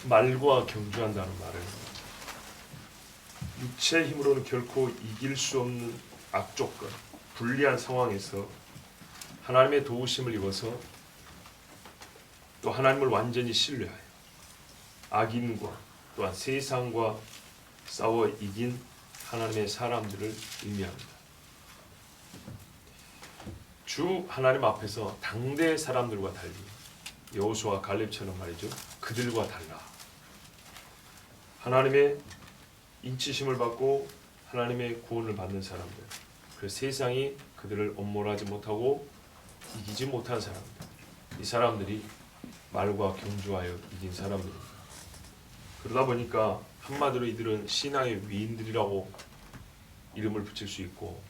말과 경주한다는 말은 육체의 힘으로는 결코 이길 수 없는 악조건, 불리한 상황에서 하나님의 도우심을 입어서 또 하나님을 완전히 신뢰하여 악인과 또한 세상과 싸워 이긴 하나님의 사람들을 의미합니다. 주 하나님 앞에서 당대의 사람들과 달리 여호수아 갈렙처럼 말이죠. 그들과 달라. 하나님의 인치심을 받고 하나님의 구원을 받는 사람들. 그 세상이 그들을 엄몰하지 못하고 이기지 못한 사람들. 이 사람들이 말과 경주하여 이긴 사람들입니다. 그러다 보니까 한마디로 이들은 신앙의 위인들이라고 이름을 붙일 수 있고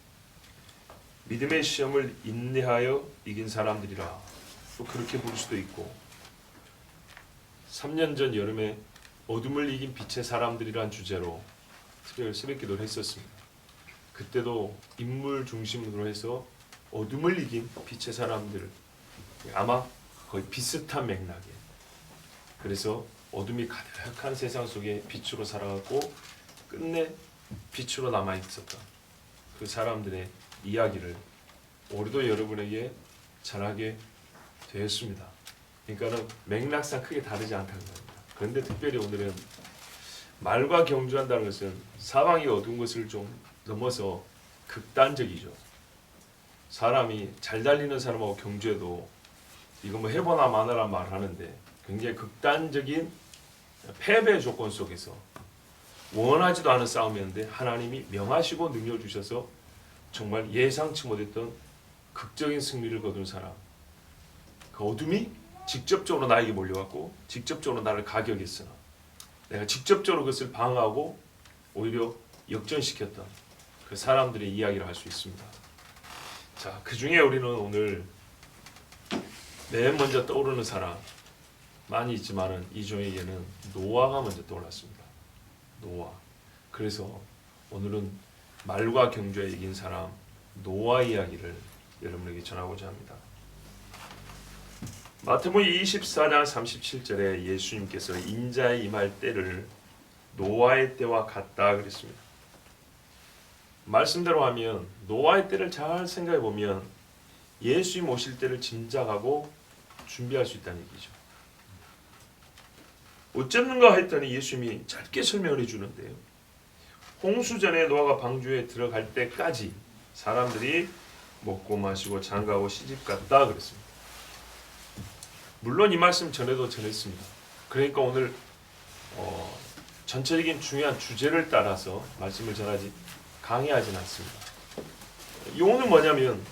믿음의 시험을 인내하여 이긴 사람들이라 또 그렇게 부를 수도 있고 3년 전 여름에 어둠을 이긴 빛의 사람들이란 주제로 특별 새벽기도를 했었습니다. 그때도 인물 중심으로 해서 어둠을 이긴 빛의 사람들 아마 거의 비슷한 맥락에 그래서 어둠이 가득한 세상 속에 빛으로 살아갔고 끝내 빛으로 남아있었던 그 사람들의 이야기를 우리도 여러분에게 전하게 되었습니다. 그러니까는 맥락상 크게 다르지 않다는 겁니다. 그런데 특별히 오늘은 말과 경주한다는 것은 사방이 어두운 것을 좀 넘어서 극단적이죠. 사람이 잘 달리는 사람하고 경주해도 이거 뭐 해보나 마나라 말하는데 굉장히 극단적인 패배 조건 속에서 원하지도 않은 싸움이었는데 하나님이 명하시고 능력을 주셔서 정말 예상치 못했던 극적인 승리를 거둔 사람. 그 어둠이 직접적으로 나에게 몰려왔고 직접적으로 나를 가격했으나 내가 직접적으로 그것을 방어하고 오히려 역전시켰던 그 사람들의 이야기를 할 수 있습니다. 자, 그 중에 우리는 오늘 맨 먼저 떠오르는 사람 많이 있지만은 이 중에게는 노아가 먼저 떠올랐습니다. 노아. 그래서 오늘은 말과 경주에 이긴 사람 노아 이야기를 여러분에게 전하고자 합니다. 마태복음 24장 37절에 예수님께서 인자에 임할 때를 노아의 때와 같다 그랬습니다. 말씀대로 하면 노아의 때를 잘 생각해 보면 예수님 오실 때를 짐작하고 준비할 수 있다는 얘기죠. 어쨌는가 했더니 예수님이 짧게 설명을 해주는데요. 홍수전에 노아가 방주에 들어갈 때까지 사람들이 먹고 마시고 장가고 시집갔다 그랬습니다. 물론 이 말씀 전에도 전했습니다. 그러니까 오늘 전체적인 중요한 주제를 따라서 말씀을 전하지 강의하진 않습니다. 이거는 뭐냐면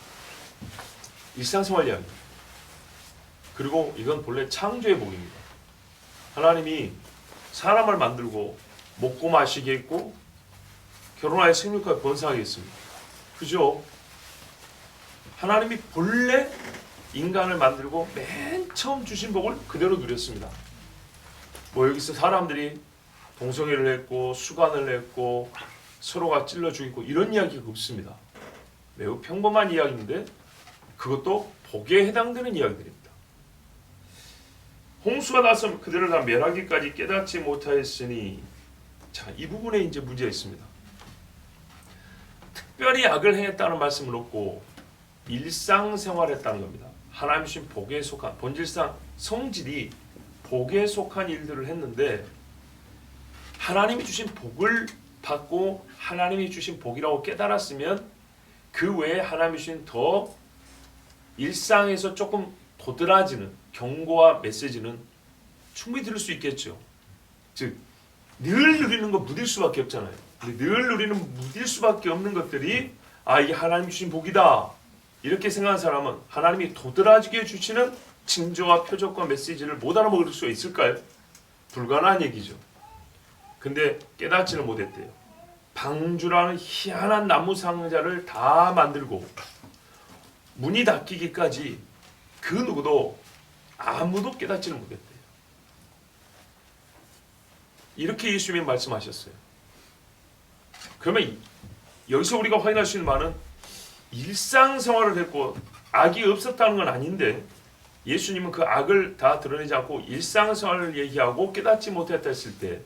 일상생활 이야기입니다. 그리고 이건 본래 창조의 복입니다. 하나님이 사람을 만들고 먹고 마시게 했고 결혼하여 생육하여 번성하게 했습니다. 그죠? 하나님이 본래 인간을 만들고 맨 처음 주신 복을 그대로 누렸습니다. 뭐 여기서 사람들이 동성애를 했고 수간을 했고 서로가 찔러 죽이고 이런 이야기가 없습니다. 매우 평범한 이야기인데 그것도 복에 해당되는 이야기들입니다. 홍수가 나서 그들을 다 멸하기까지 깨닫지 못하였으니 자, 이 부분에 이제 문제가 있습니다. 특별히 악을 행했다는 말씀을 놓고 일상생활했다는 겁니다. 하나님 주신 복에 속한 본질상 성질이 복에 속한 일들을 했는데 하나님이 주신 복을 받고 하나님이 주신 복이라고 깨달았으면 그 외에 하나님이 주신 더 일상에서 조금 도드라지는 경고와 메시지는 충분히 들을 수 있겠죠. 즉 늘 누리는 거 무딜 수밖에 없잖아요. 근데 늘 누리는 무딜 수밖에 없는 것들이 아 이게 하나님이 주신 복이다 이렇게 생각하는 사람은 하나님이 도드라지게 주시는 징조와 표적과 메시지를 못 알아먹을 수 있을까요? 불가능한 얘기죠. 근데 깨닫지는 못했대요. 방주라는 희한한 나무 상자를 다 만들고 문이 닫히기까지 그 누구도 아무도 깨닫지는 못했대요. 이렇게 예수님이 말씀하셨어요. 그러면 여기서 우리가 확인할 수 있는 바는 일상생활을 했고 악이 없었다는 건 아닌데 예수님은 그 악을 다 드러내지 않고 일상생활을 얘기하고 깨닫지 못했다 했을 때,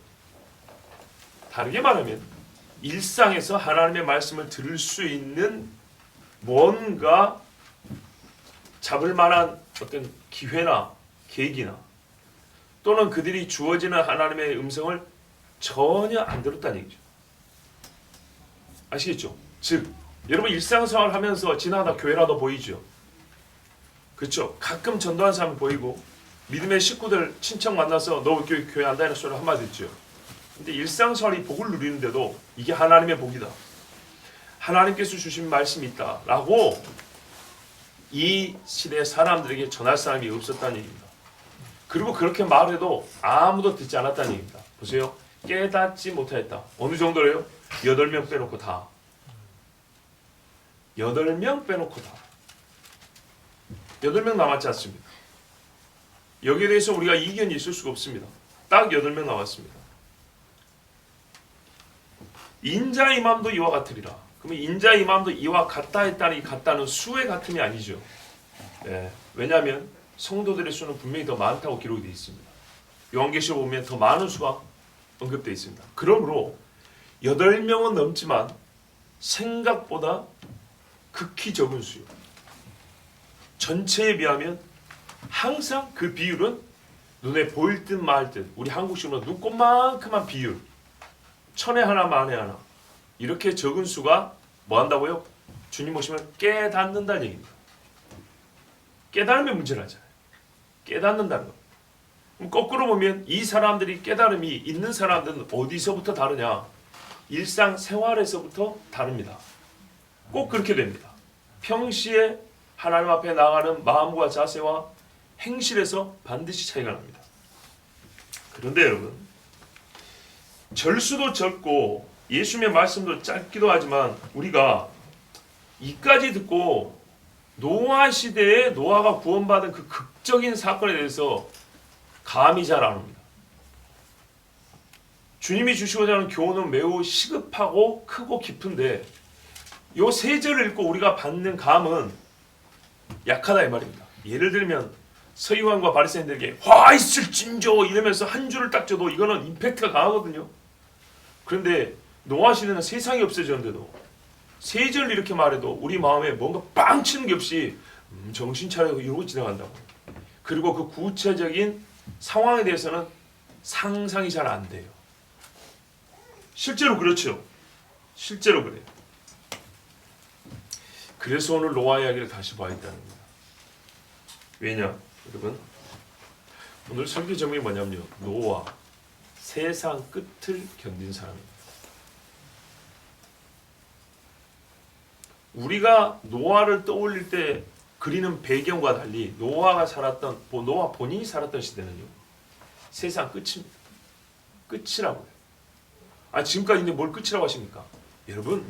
다르게 말하면 일상에서 하나님의 말씀을 들을 수 있는 뭔가 잡을 만한 어떤 기회나 계기나 또는 그들이 주어지는 하나님의 음성을 전혀 안 들었다는 얘기죠. 아시겠죠? 즉 여러분 일상생활 하면서 지나가다 교회라도 보이죠. 그렇죠? 가끔 전도하는 사람 보이고 믿음의 식구들 친척 만나서 너 교회 안 다니는 소리 한마디 듣죠. 근데 일상생활이 복을 누리는데도 이게 하나님의 복이다, 하나님께서 주신 말씀이 있다 라고 이 시대의 사람들에게 전할 사람이 없었다는 얘기입니다. 그리고 그렇게 말해도 아무도 듣지 않았다는 얘기입니다. 보세요. 깨닫지 못하였다. 어느 정도래요? 8명 빼놓고 다. 8명 빼놓고 다. 8명 남았지 않습니까? 여기에 대해서 우리가 이견이 있을 수가 없습니다. 딱 8명 남았습니다. 인자 이맘도 이와 같으리라. 그러면 인자 이맘도 이와 같다 했다는 이 같다는 수의 같음이 아니죠. 네. 왜냐하면 성도들의 수는 분명히 더 많다고 기록이 되어 있습니다. 요한계시록 보면 더 많은 수가 언급되어 있습니다. 그러므로 8명은 넘지만 생각보다 극히 적은 수요. 전체에 비하면 항상 그 비율은 눈에 보일 듯 말 듯, 우리 한국식으로 눈꽃만큼한 비율, 천에 하나 만에 하나, 이렇게 적은 수가 뭐 한다고요? 주님 오시면 깨닫는다는 얘기입니다. 깨달으면 문제는 하잖아요. 깨닫는다는 거. 그럼 거꾸로 보면 이 사람들이 깨달음이 있는 사람들은 어디서부터 다르냐? 일상생활에서부터 다릅니다. 꼭 그렇게 됩니다. 평시에 하나님 앞에 나가는 마음과 자세와 행실에서 반드시 차이가 납니다. 그런데 여러분, 절수도 적고 예수님의 말씀도 짧기도 하지만 우리가 이까지 듣고 노아 시대에 노아가 구원받은 그 극적인 사건에 대해서 감이 잘 안 옵니다. 주님이 주시고자 하는 교훈은 매우 시급하고 크고 깊은데 요 세 절을 읽고 우리가 받는 감은 약하다 이 말입니다. 예를 들면 서기관과 바리새인들에게 화 있을진저 이러면서 한 줄을 딱 줘도 이거는 임팩트가 강하거든요. 그런데 노아 시대는 세상이 없어졌는데도 세 절 이렇게 말해도 우리 마음에 뭔가 빵 치는 게 없이 정신 차리고 이러고 지나간다고. 그리고 그 구체적인 상황에 대해서는 상상이 잘 안 돼요. 실제로 그렇죠. 실제로 그래요. 그래서 오늘 노아 이야기를 다시 봐야 한다는 겁니다. 왜냐? 여러분, 오늘 설교 제목이 뭐냐면요, 노아, 세상 끝을 견딘 사람입니다. 우리가 노아를 떠올릴 때 그리는 배경과 달리 노아가 살았던, 노아 본인이 살았던 시대는요, 세상 끝입니다. 끝이라고요. 아, 지금까지 있는데 뭘 끝이라고 하십니까? 여러분,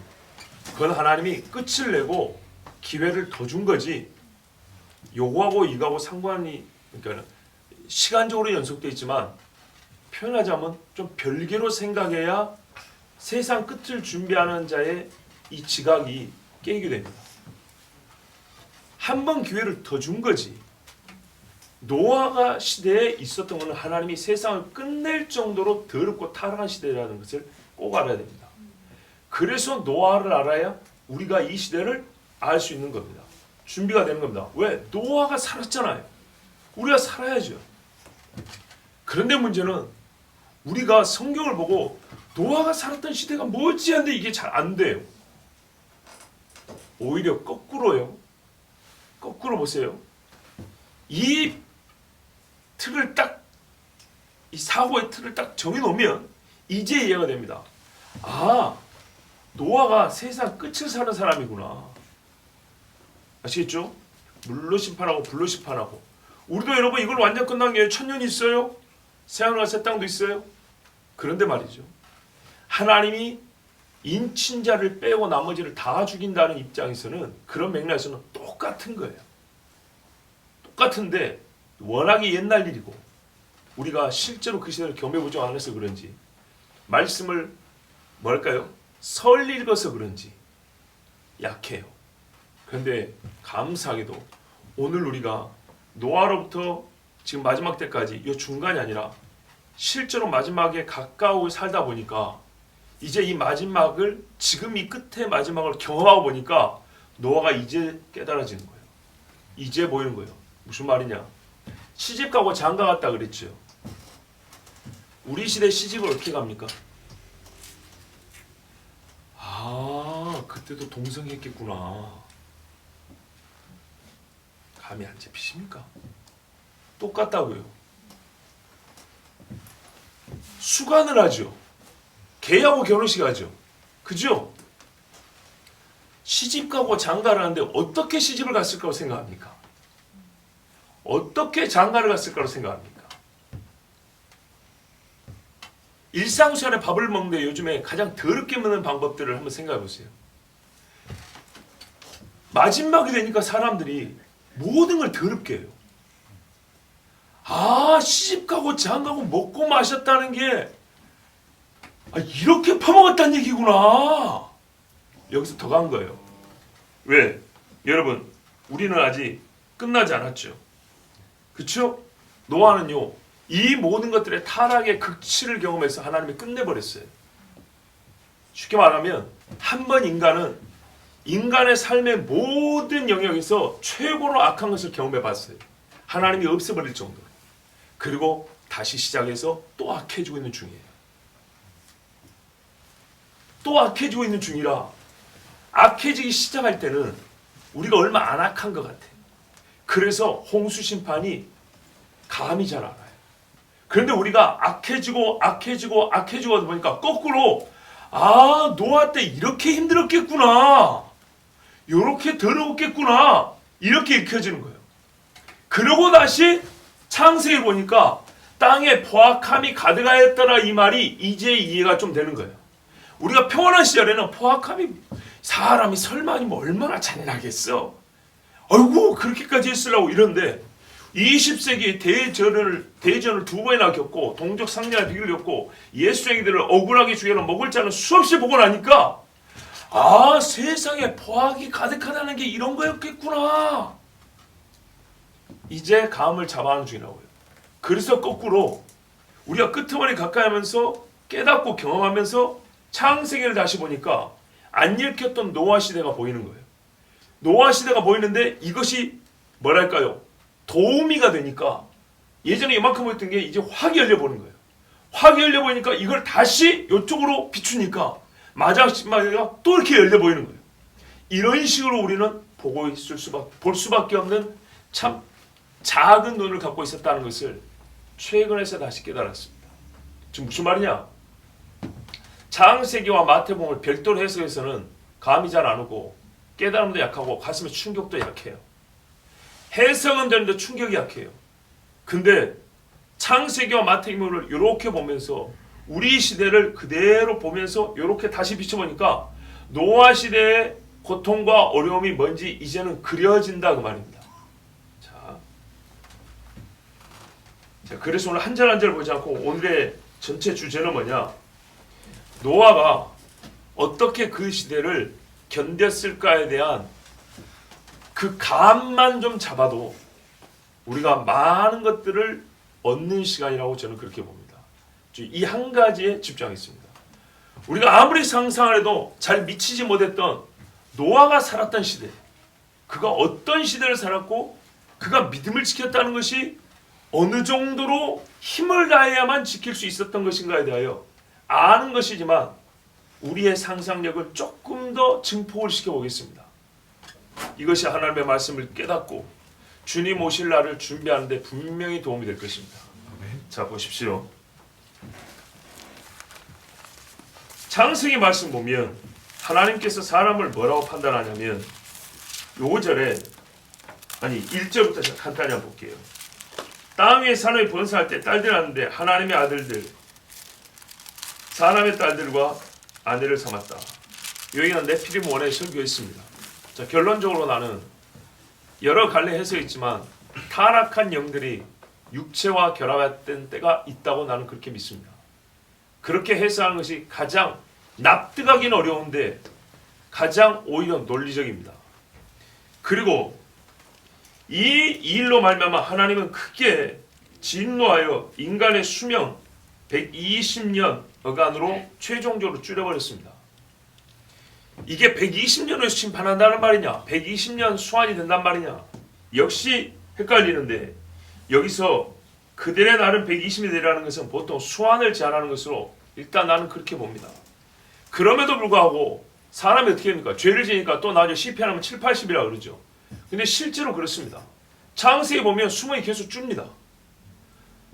그건 하나님이 끝을 내고 기회를 더 준 거지, 요거하고 이거하고 상관이, 그러니까 시간적으로 연속되어 있지만 표현하자면 좀 별개로 생각해야 세상 끝을 준비하는 자의 이 지각이 깨게 됩니다. 한 번 기회를 더 준 거지. 노아가 시대에 있었던 것은 하나님이 세상을 끝낼 정도로 더럽고 타락한 시대라는 것을 꼭 알아야 됩니다. 그래서 노아를 알아야 우리가 이 시대를 알 수 있는 겁니다. 준비가 되는 겁니다. 왜? 노아가 살았잖아요. 우리가 살아야죠. 그런데 문제는 우리가 성경을 보고 노아가 살았던 시대가 뭐지 하는데 이게 잘 안 돼요. 오히려 거꾸로요. 거꾸로 보세요. 이 틀을 딱, 이 사고의 틀을 딱 정해놓으면 이제 이해가 됩니다. 아, 노아가 세상 끝을 사는 사람이구나. 아시겠죠? 물로 심판하고 불로 심판하고. 우리도 여러분 이걸 완전 끝난 게 천년이 있어요? 새하늘과 새 땅도 있어요? 그런데 말이죠, 하나님이 인친자를 빼고 나머지를 다 죽인다는 입장에서는, 그런 맥락에서는 똑같은 거예요. 똑같은데 워낙에 옛날 일이고 우리가 실제로 그 시대를 경험해보지 않아서 그런지, 말씀을 뭐랄까요? 설 읽어서 그런지 약해요. 그런데 감사하게도 오늘 우리가 노아로부터 지금 마지막 때까지 이 중간이 아니라 실제로 마지막에 가까워 살다 보니까 이제 이 마지막을 지금 이 끝의 마지막을 경험하고 보니까 노아가 이제 깨달아지는 거예요. 이제 보이는 거예요. 무슨 말이냐? 시집가고 장가갔다 그랬죠. 우리 시대 시집을 어떻게 갑니까? 아, 그때도 동성했겠구나. 감이 안 잡히십니까? 똑같다고요. 수간을 하죠. 개하고 결혼식 하죠. 그죠? 시집 가고 장가를 하는데 어떻게 시집을 갔을 거라고 생각합니까? 어떻게 장가를 갔을 거라고 생각합니까? 일상생활에 밥을 먹는데 요즘에 가장 더럽게 먹는 방법들을 한번 생각해 보세요. 마지막이 되니까 사람들이 모든 걸 더럽게 해요. 아, 시집 가고 장가고 먹고 마셨다는 게 이렇게 퍼먹었다는 얘기구나. 여기서 더 간 거예요. 왜? 여러분, 우리는 아직 끝나지 않았죠. 그렇죠? 노아는요, 이 모든 것들의 타락의 극치를 경험해서 하나님이 끝내버렸어요. 쉽게 말하면 한 번 인간은 인간의 삶의 모든 영역에서 최고로 악한 것을 경험해봤어요. 하나님이 없애버릴 정도로. 그리고 다시 시작해서 또 악해지고 있는 중이에요. 또 악해지고 있는 중이라 악해지기 시작할 때는 우리가 얼마 안 악한 것 같아요. 그래서 홍수 심판이 감이 잘 안 와요. 그런데 우리가 악해지고 하다 보니까 거꾸로 노아 때 이렇게 힘들었겠구나. 이렇게 더러웠겠구나. 이렇게 익혀지는 거예요. 그러고 다시 창세기를 보니까 땅에 포악함이 가득하였더라 이 말이 이제 이해가 좀 되는 거예요. 우리가 평안한 시절에는 포악함이 사람이 설마 아니면 얼마나 잔인하겠어. 아이고 그렇게까지 했으려고 이런데 20세기에 대전을 두 번이나 겪고 동족 상련의 비극을 겪고 예수쟁이들을 억울하게 죽여놓은 먹을 자는 수없이 보고 나니까 세상에 포악이 가득하다는 게 이런 거였겠구나. 이제 감을 잡아가는 중이라고요. 그래서 거꾸로 우리가 끄트머리 가까이 하면서 깨닫고 경험하면서 창세기를 다시 보니까 안 읽혔던 노아 시대가 보이는 거예요. 노아 시대가 보이는데 이것이 뭐랄까요? 도우미가 되니까 예전에 이만큼 보였던 게 이제 확 열려보는 거예요. 확 열려보니까 이걸 다시 이쪽으로 비추니까 마지막에 또 이렇게 열려보이는 거예요. 이런 식으로 우리는 볼 수밖에 없는 참 작은 눈을 갖고 있었다는 것을 최근에서 다시 깨달았습니다. 지금 무슨 말이냐? 창세기와 마태복음을 별도로 해석해서는 감이 잘 안 오고 깨달음도 약하고 가슴에 충격도 약해요. 해석은 되는데 충격이 약해요. 근데 창세기와 마태복음을 이렇게 보면서 우리 시대를 그대로 보면서 이렇게 다시 비춰보니까 노아 시대의 고통과 어려움이 뭔지 이제는 그려진다 그 말입니다. 자, 그래서 오늘 한 절 한 절 보지 않고 오늘의 전체 주제는 뭐냐? 노아가 어떻게 그 시대를 견뎠을까에 대한 그 감만 좀 잡아도 우리가 많은 것들을 얻는 시간이라고 저는 그렇게 봅니다. 이 한 가지에 집중하겠습니다. 우리가 아무리 상상을 해도 잘 미치지 못했던 노아가 살았던 시대, 그가 어떤 시대를 살았고 그가 믿음을 지켰다는 것이 어느 정도로 힘을 다해야만 지킬 수 있었던 것인가에 대하여 아는 것이지만 우리의 상상력을 조금 더 증폭을 시켜보겠습니다. 이것이 하나님의 말씀을 깨닫고 주님 오실 날을 준비하는 데 분명히 도움이 될 것입니다. 자, 보십시오. 창세기 말씀 보면 하나님께서 사람을 뭐라고 판단하냐면 1절부터 간단히 한번 볼게요. 땅 위에 사람이 번성할 때 딸들 낳는데 하나님의 아들들 사람의 딸들과 아내를 삼았다. 여기는 네피림 원의 설교였습니다. 자, 결론적으로 나는 여러 갈래 해석이 있지만 타락한 영들이 육체와 결합했던 때가 있다고 나는 그렇게 믿습니다. 그렇게 해석하는 것이 가장 납득하기는 어려운데 가장 오히려 논리적입니다. 그리고 이 일로 말미암아 하나님은 크게 진노하여 인간의 수명 120년 어간으로 최종적으로 줄여버렸습니다. 이게 120년을 심판한다는 말이냐, 120년 수환이 된단 말이냐, 역시 헷갈리는데, 여기서 그들의 날은 120이 되라는 것은 보통 수환을 제한하는 것으로 일단 나는 그렇게 봅니다. 그럼에도 불구하고 사람이 어떻게 합니까? 죄를 지니까 또 나중에 시편하면 7, 80이라고 그러죠. 근데 실제로 그렇습니다. 창세기 보면 수명이 계속 줍니다.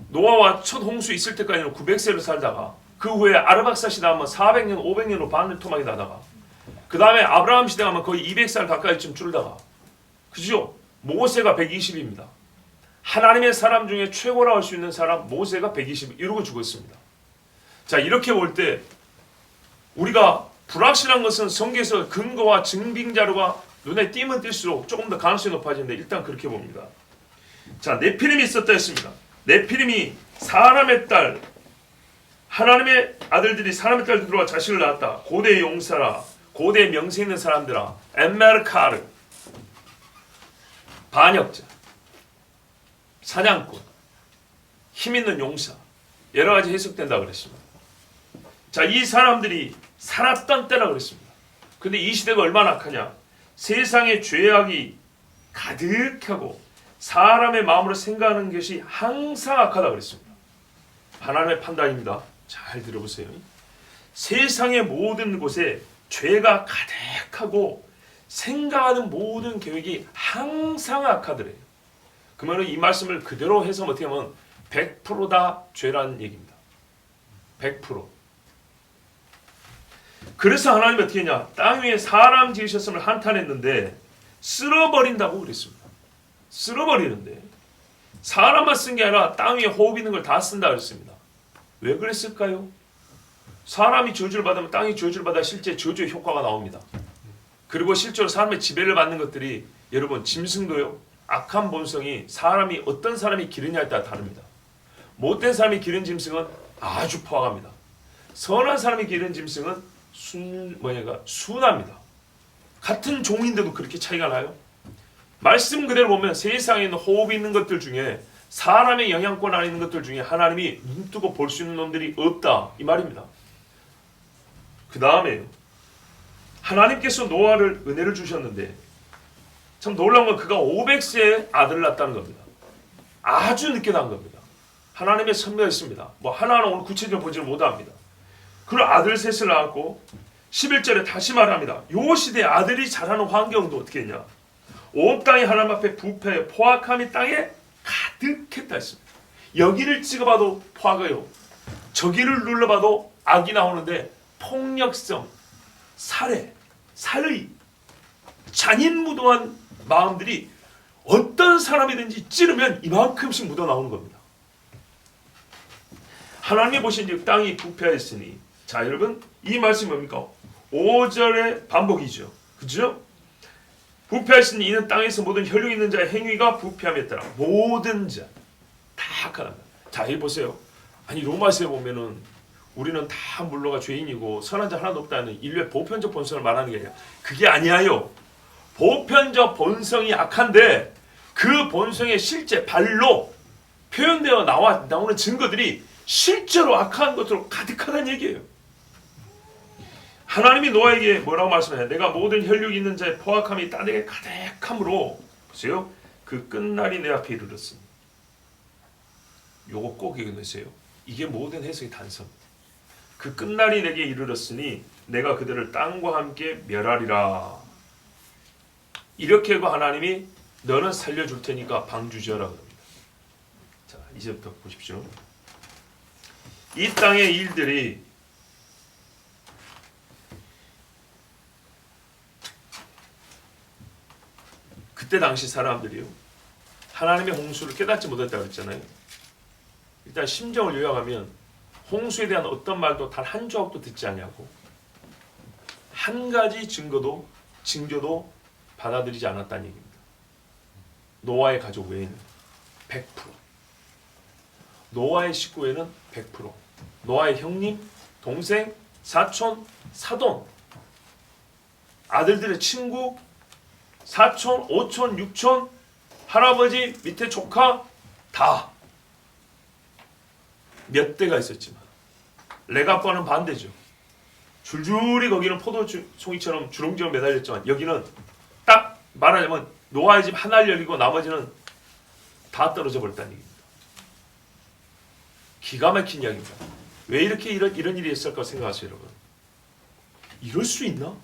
노아와 첫 홍수 있을 때까지는 900세를 살다가 그 후에 아르박사 시대 하면 400년, 500년으로 바늘토막이 나다가 그 다음에 아브라함 시대 하면 거의 200살 가까이쯤 줄다가, 그죠? 모세가 120입니다. 하나님의 사람 중에 최고라고 할 수 있는 사람 모세가 120 이러고 죽었습니다. 자, 이렇게 볼 때 우리가 불확실한 것은 성경에서 근거와 증빙 자료가 눈에 띄면 띌수록 조금 더 가능성이 높아지는데 일단 그렇게 봅니다. 자, 네피림이 있었다 했습니다. 네피림이 사람의 딸, 하나님의 아들들이 사람의 딸 들어와 자식을 낳았다. 고대의 용사라, 고대의 명세 있는 사람들아, 엠메르카르, 반역자, 사냥꾼, 힘있는 용사, 여러 가지 해석된다 그랬습니다. 자, 이 사람들이 살았던 때라 그랬습니다. 근데 이 시대가 얼마나 악하냐? 세상에 죄악이 가득하고 사람의 마음으로 생각하는 것이 항상 악하다 그랬습니다. 하나님의 판단입니다. 잘 들어보세요. 세상의 모든 곳에 죄가 가득하고 생각하는 모든 계획이 항상 악하더래요. 그러면 이 말씀을 그대로 해서 어떻게 하면 100%다 죄라는 얘기입니다. 100%. 그래서 하나님이 어떻게 했냐? 땅 위에 사람 지으셨음을 한탄했는데 쓸어버린다고 그랬습니다. 쓸어버리는데 사람만 쓴 게 아니라 땅 위에 호흡 있는 걸 다 쓴다 그랬습니다. 왜 그랬을까요? 사람이 저주를 받으면 땅이 저주를 받아 실제 저주의 효과가 나옵니다. 그리고 실제로 사람의 지배를 받는 것들이, 여러분, 짐승도요, 악한 본성이 사람이 어떤 사람이 기르냐에 따라 다릅니다. 못된 사람이 기른 짐승은 아주 포악합니다. 선한 사람이 기른 짐승은 순합니다. 같은 종인데도 그렇게 차이가 나요? 말씀 그대로 보면 세상에 있는 호흡이 있는 것들 중에, 사람의 영향권 안에 있는 것들 중에 하나님이 눈뜨고 볼 수 있는 놈들이 없다, 이 말입니다. 그 다음에 하나님께서 노아를 은혜를 주셨는데 참 놀라운 건 그가 500세에 아들을 낳았다는 겁니다. 아주 늦게 낳은 겁니다. 하나님의 섭리가 있습니다. 뭐 하나하나 오늘 구체적으로 보지를 못합니다. 그리고 아들 셋을 낳았고 11절에 다시 말합니다. 요 시대에 아들이 자라는 환경도 어떻게 했냐? 온 땅이 하나님 앞에 부패, 포악함이 땅에 가득했다 했습니다. 여기를 찍어봐도 포악해요. 저기를 눌러봐도 악이 나오는데 폭력성, 살해, 살의, 잔인무도한 마음들이 어떤 사람이든지 찌르면 이만큼씩 묻어나오는 겁니다. 하나님이 보신즉 땅이 부패하였으니, 자 여러분, 이 말씀이 뭡니까? 5절의 반복이죠. 그죠? 부패하였으니 이는 땅에서 모든 혈육 있는 자의 행위가 부패함에 따라 모든 자 다 악하다. 자 여기 보세요. 아니 로마서에 보면은 우리는 다 물러가 죄인이고 선한 자 하나도 없다는 인류의 보편적 본성을 말하는 게 아니라, 그게 아니에요. 보편적 본성이 악한데 그 본성의 실제 발로 표현되어 나오는 증거들이 실제로 악한 것으로 가득하다는 얘기예요. 하나님이 노아에게 뭐라고 말씀해요? 내가 모든 혈육 있는 자의 포악함이 땅에 가득함으로, 보세요, 그 끝날이 내 앞에 이르렀으니. 요거 꼭 읽으세요. 이게 모든 해석의 단서입니다. 그 끝날이 내게 이르렀으니 내가 그들을 땅과 함께 멸하리라. 이렇게 하고 하나님이 너는 살려줄 테니까 방주지어라 그럽니다. 자, 이제부터 보십시오. 이 땅의 일들이 그때 당시 사람들이요, 하나님의 홍수를 깨닫지 못했다고 했잖아요. 일단 심정을 요약하면 홍수에 대한 어떤 말도 단 한 조각도 듣지 않냐고, 한 가지 징조도 받아들이지 않았다는 얘기입니다. 노아의 가족 외에는 100%, 노아의 식구 외에는 100%, 노아의 형님, 동생, 사촌, 사돈, 아들들의 친구, 사촌, 오촌, 육촌, 할아버지, 밑에 조카 다 몇 대가 있었지만 레가빠는 반대죠. 줄줄이 거기는 포도송이처럼 주렁주렁 매달렸지만 여기는 딱 말하자면 노아의 집 하나를 열리고 나머지는 다 떨어져 버렸다는 얘기입니다. 기가 막힌 이야기입니다. 왜 이렇게 이런 일이 있을까 생각하세요, 여러분? 이럴 수 있나?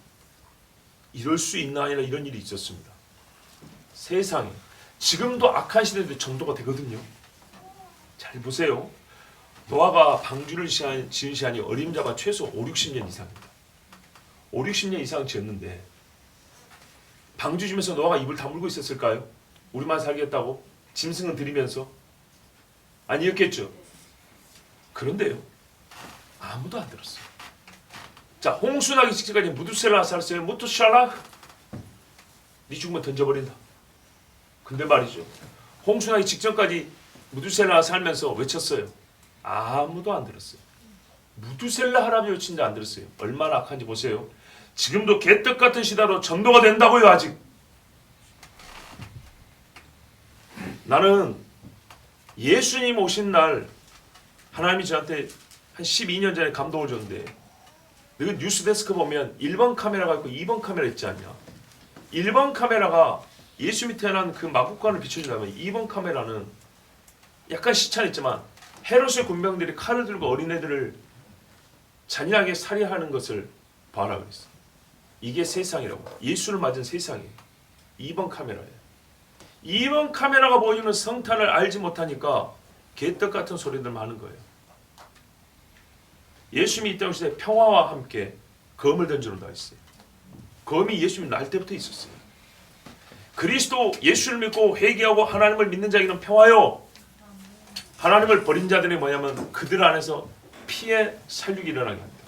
이럴 수 있나 아니라 이런 일이 있었습니다. 세상에 지금도 악한 시대인데 정도가 되거든요. 잘 보세요. 노아가 방주를 지은 시간이 어림잡아 최소 5, 60년 이상입니다. 5, 60년 이상 지었는데 방주 지면서 노아가 입을 다물고 있었을까요? 우리만 살겠다고? 짐승은 들이면서? 아니었겠죠. 그런데요. 아무도 안 들었어요. 자, 홍수 나기 직전까지 무두셀라 살았어요. 무투샬라 네 죽으면 던져버린다. 근데 말이죠. 홍수 나기 직전까지 무두셀라 살면서 외쳤어요. 아무도 안 들었어요. 무두셀라 할아버지 외치는데 안 들었어요. 얼마나 악한지 보세요. 지금도 개떡 같은 시대로 전도가 된다고요. 아직. 나는 예수님 오신 날 하나님이 저한테 한 12년 전에 감동을 줬는데 너 뉴스데스크 보면 1번 카메라가 있고 2번 카메라 있지 않냐. 1번 카메라가 예수님이 태어난 그 마국간을 비춰주려면 2번 카메라는 약간 시차는 있지만 헤롯의 군병들이 칼을 들고 어린애들을 잔인하게 살해하는 것을 봐라 그랬어. 이게 세상이라고. 예수를 맞은 세상이에요. 2번 카메라예요. 2번 카메라가 보여주는 성탄을 알지 못하니까 개떡 같은 소리들만 하는 거예요. 예수님이 이 땅 시대에 평화와 함께 검을 던져놓는다 했어요. 검이 예수님 날 때부터 있었어요. 그리스도 예수를 믿고 회개하고 하나님을 믿는 자에게는 평화요. 하나님을 버린 자들이 뭐냐면 그들 안에서 피해 살육이 일어나게 합니다.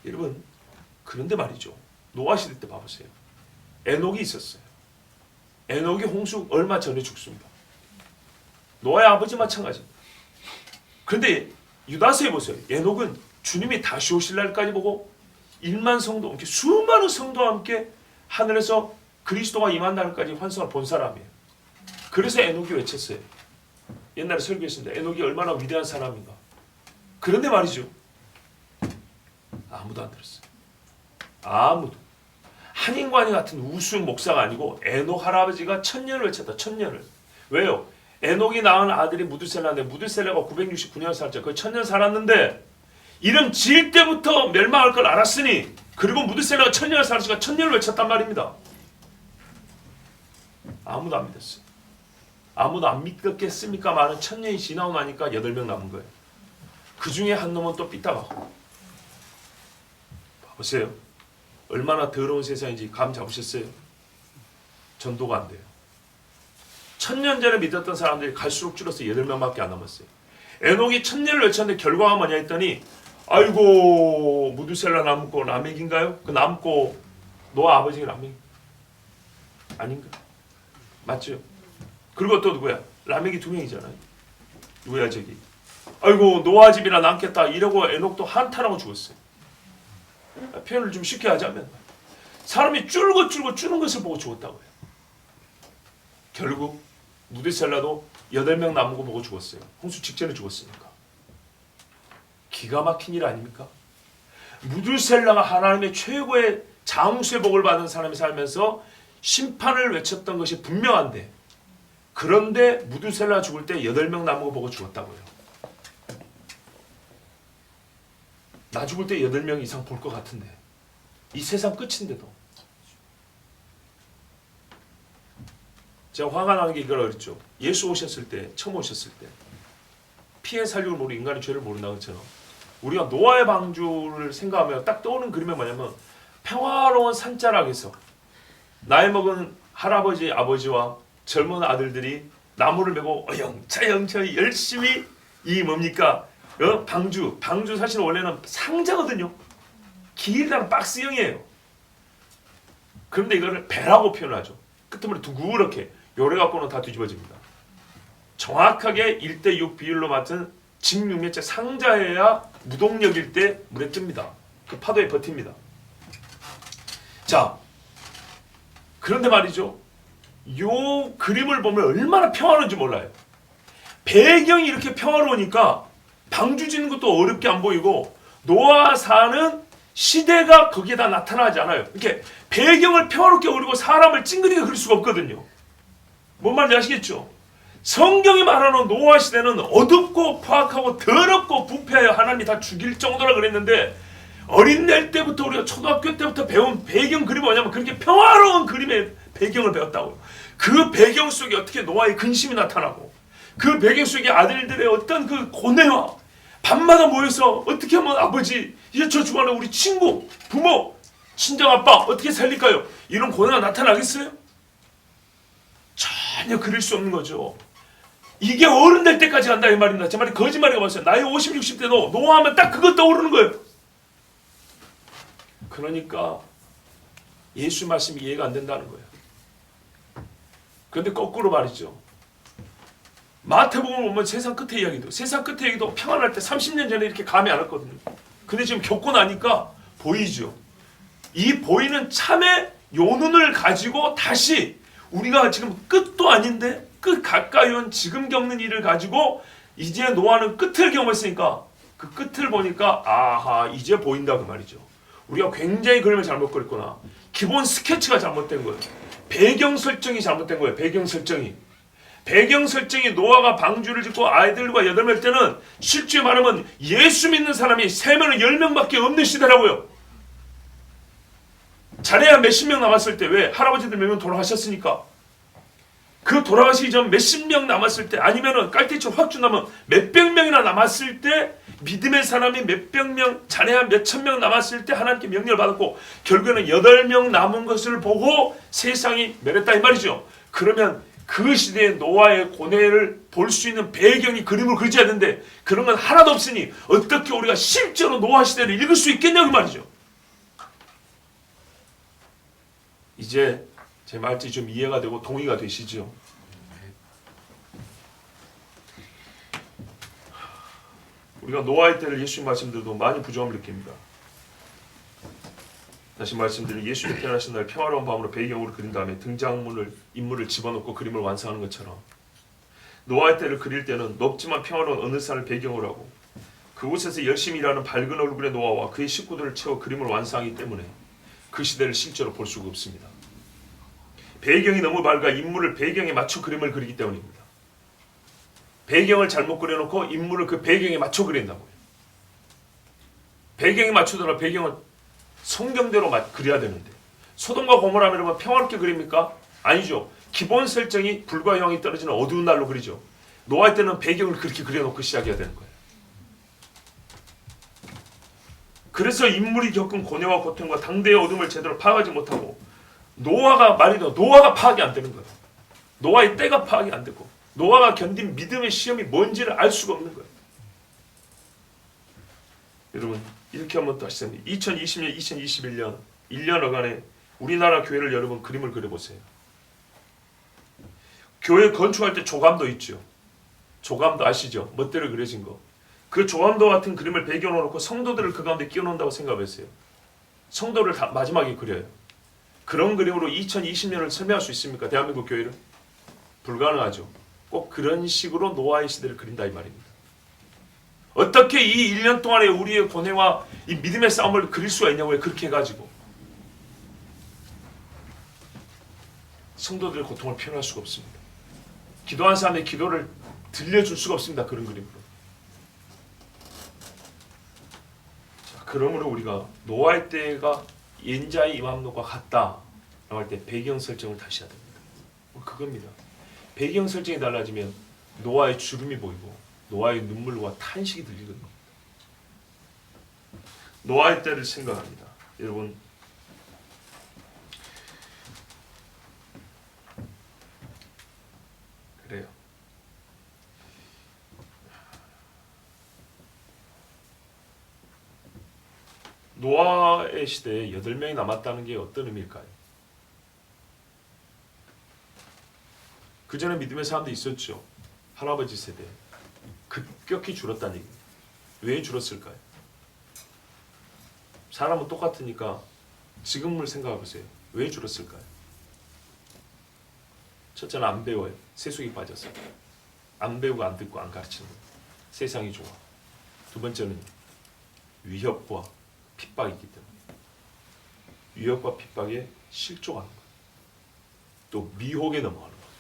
여러분, 그런데 말이죠. 노아 시대 때 봐보세요. 에녹이 있었어요. 에녹이 홍수 얼마 전에 죽습니다. 노아의 아버지 마찬가지입니다. 그런데 유다서에 보세요. 에녹은 주님이 다시 오실 날까지 보고 1만 성도, 이렇게 수많은 성도와 함께 하늘에서 그리스도가 임한 날까지 환상을 본 사람이에요. 그래서 에녹이 외쳤어요. 옛날에 설교했습니다. 에녹이 얼마나 위대한 사람인가. 그런데 말이죠. 아무도 안 들었어요. 아무도. 한인관이 같은 우수 목사가 아니고 에녹 할아버지가 천년을 외쳤다. 천년을. 왜요? 에녹이 낳은 아들이 무드셀라인데 무드셀라가 969년 살았죠. 그 천년 살았는데 이름 지을 때부터 멸망할 걸 알았으니 그리고 무드셀라가 천년을 살았으니까 천년을 외쳤단 말입니다. 아무도 안 믿었어요. 아무도 안 믿겠습니까? 말은 천년이 지나고 나니까 8명 남은 거예요. 그 중에 한 놈은 또 삐딱하고. 봐보세요. 얼마나 더러운 세상인지 감 잡으셨어요? 전도가 안 돼요. 1000년 전에 믿었던 사람들이 갈수록 줄어서 8명밖에 안 남았어요. 에녹이 1000년을 외쳤는데 결과가 뭐냐 했더니 아이고 무두셀라 남고 라멕인가요? 그 남고 노아 아버지가 라멕 아닌가? 맞죠? 그리고 또 누구야? 라멕이 2명이잖아요. 누구야 저기? 아이고 노아 집이나 남겠다 이러고 에녹도 한탄하고 죽었어요. 표현을 좀 쉽게 하자면 사람이 줄고 주는 것을 보고 죽었다고요. 결국 무드셀라도 8명 남은 거 보고 죽었어요. 홍수 직전에 죽었으니까. 기가 막힌 일 아닙니까? 무드셀라가 하나님의 최고의 장수의 복을 받은 사람이 살면서 심판을 외쳤던 것이 분명한데 그런데 무드셀라 죽을 때 8명 남은 거 보고 죽었다고요. 나 죽을 때 8명 이상 볼 것 같은데 이 세상 끝인데도 제가 화가 나는 게 이거라 그랬죠. 예수 오셨을 때 처음 오셨을 때 피해 살육을 모르고 인간의 죄를 모른다 것처럼 우리가 노아의 방주를 생각하면 딱 떠오르는 그림이 뭐냐면 평화로운 산자락에서 나이 먹은 할아버지 아버지와 젊은 아들들이 나무를 메고 영차영차 열심히 이 뭡니까 방주 사실 원래는 상자거든요. 길다란 박스형이에요. 그런데 이거를 배라고 표현하죠. 끝머리 두그렇게 요래 갖고는 다 뒤집어집니다. 정확하게 1:6 비율로 맞춘 직육면체 상자여야 무동력일 때 물에 뜹니다. 그 파도에 버팁니다. 자, 그런데 말이죠. 요 그림을 보면 얼마나 평화로운지 몰라요. 배경이 이렇게 평화로우니까 방주 짓는 것도 어렵게 안 보이고 노아 사는 시대가 거기에다 나타나지 않아요. 이렇게 배경을 평화롭게 그리고 사람을 찡그리게 그릴 수가 없거든요. 뭔 말인지 아시겠죠? 성경이 말하는 노아 시대는 어둡고 포악하고 더럽고 부패하여 하나님이 다 죽일 정도라 그랬는데 어린 날 때부터 우리가 초등학교 때부터 배운 배경 그림이 뭐냐면 그렇게 평화로운 그림의 배경을 배웠다고요. 그 배경 속에 어떻게 노아의 근심이 나타나고 그 배경 속에 아들들의 어떤 그 고뇌와 밤마다 모여서 어떻게 하면 아버지 이제 저 죽어가는 우리 친구 부모 친정아빠 어떻게 살릴까요? 이런 고뇌가 나타나겠어요? 전혀 그릴 수 없는 거죠. 이게 어른 될 때까지 간다 이 말입니다. 제 말이 거짓말이가 봤어요. 나이 50, 60대도 노아하면 딱 그것 떠오르는 거예요. 그러니까 예수 말씀이 이해가 안 된다는 거예요. 그런데 거꾸로 말이죠. 마태복음을 보면 세상 끝의 이야기도 세상 끝의 이야기도 평안할 때 30년 전에 이렇게 감이 안 왔거든요. 근데 지금 겪고 나니까 보이죠. 이 보이는 참의 요눈을 가지고 다시 우리가 지금 끝도 아닌데 끝 가까이 온 지금 겪는 일을 가지고 이제 노아는 끝을 경험했으니까 그 끝을 보니까 아하 이제 보인다 그 말이죠. 우리가 굉장히 그림을 잘못 그렸구나. 기본 스케치가 잘못된 거예요. 배경 설정이 잘못된 거예요. 배경 설정이 노아가 방주를 짓고 아이들과 8명 때는 실제 말하면 예수 믿는 사람이 3명은 10명밖에 없는 시대라고요. 잘해야 몇십 명 남았을 때 왜? 할아버지들 몇 명 돌아가셨으니까. 그 돌아가시기 전 몇십 명 남았을 때 아니면은 깔때기처럼 확 준다면 몇백 명이나 남았을 때 믿음의 사람이 몇백 명, 자네한 몇천 명 남았을 때 하나님께 명령을 받았고 결국에는 8명 남은 것을 보고 세상이 멸했다 이 말이죠. 그러면 그 시대의 노아의 고뇌를 볼 수 있는 배경이 그림을 그려져야 되는데 그런 건 하나도 없으니 어떻게 우리가 실제로 노아 시대를 읽을 수 있겠냐고 말이죠. 이제 제 말이 좀 이해가 되고 동의가 되시죠? 우리가 노아의 때를 예수님 말씀들도 많이 부족함을 느낍니다. 다시 말씀드리면 예수님 태어나신 날 평화로운 밤으로 배경으로 그린 다음에 인물을 집어넣고 그림을 완성하는 것처럼 노아의 때를 그릴 때는 높지만 평화로운 어느 산을 배경으로 하고 그곳에서 열심히 일하는 밝은 얼굴의 노아와 그의 식구들을 채워 그림을 완성하기 때문에 그 시대를 실제로 볼 수가 없습니다. 배경이 너무 밝아 인물을 배경에 맞춰 그림을 그리기 때문입니다. 배경을 잘못 그려놓고 인물을 그 배경에 맞춰 그린다고요. 배경에 맞추더라 배경을 성경대로 그려야 되는데 소돔과 고모라 이러면 평화롭게 그립니까? 아니죠. 기본 설정이 불과 형이 떨어지는 어두운 날로 그리죠. 노아의 때는 배경을 그렇게 그려놓고 시작해야 되는 거예요. 그래서 인물이 겪은 고뇌와 고통과 당대의 어둠을 제대로 파악하지 못하고 노아가 파악이 안 되는 거예요. 노아의 때가 파악이 안 되고 노아가 견딘 믿음의 시험이 뭔지를 알 수가 없는 거예요. 여러분 이렇게 한번 또 하시죠. 2020년, 2021년 1년여간에 우리나라 교회를 여러분 그림을 그려보세요. 교회 건축할 때 조감도 있죠. 조감도 아시죠? 멋대로 그려진 거. 그 조감도 같은 그림을 배경으로 놓고 성도들을 그 가운데 끼워놓는다고 생각했어요. 성도를 다 마지막에 그려요. 그런 그림으로 2020년을 설명할 수 있습니까? 대한민국 교회를? 불가능하죠. 꼭 그런 식으로 노아의 시대를 그린다 이 말입니다. 어떻게 이 1년 동안에 우리의 고뇌와 이 믿음의 싸움을 그릴 수가 있냐고요. 그렇게 해가지고 성도들의 고통을 표현할 수가 없습니다. 기도한 사람의 기도를 들려줄 수가 없습니다. 그런 그림으로. 자, 그러므로 우리가 노아의 때가 인자의 임함로가 같다 라고 할 때 배경 설정을 다시 해야 됩니다. 그겁니다. 배경 설정이 달라지면 노아의 주름이 보이고 노아의 눈물과 탄식이 들리거든요. 노아의 때를 생각합니다. 여러분 그래요. 노아의 시대에 8명이 남았다는 게 어떤 의미일까요? 그 전에 믿음의 사람도 있었죠. 할아버지 세대. 급격히 줄었다는 얘기입니다. 왜 줄었을까요? 사람은 똑같으니까 지금을 생각해 보세요. 왜 줄었을까요? 첫째는 안 배워요. 세속에 빠져서. 안 배우고 안 듣고 안 가르치는 거예요. 세상이 좋아. 두 번째는 위협과 핍박이기 때문에 위협과 핍박에 실족하는 거예요. 또 미혹에 넘어가는 거예요.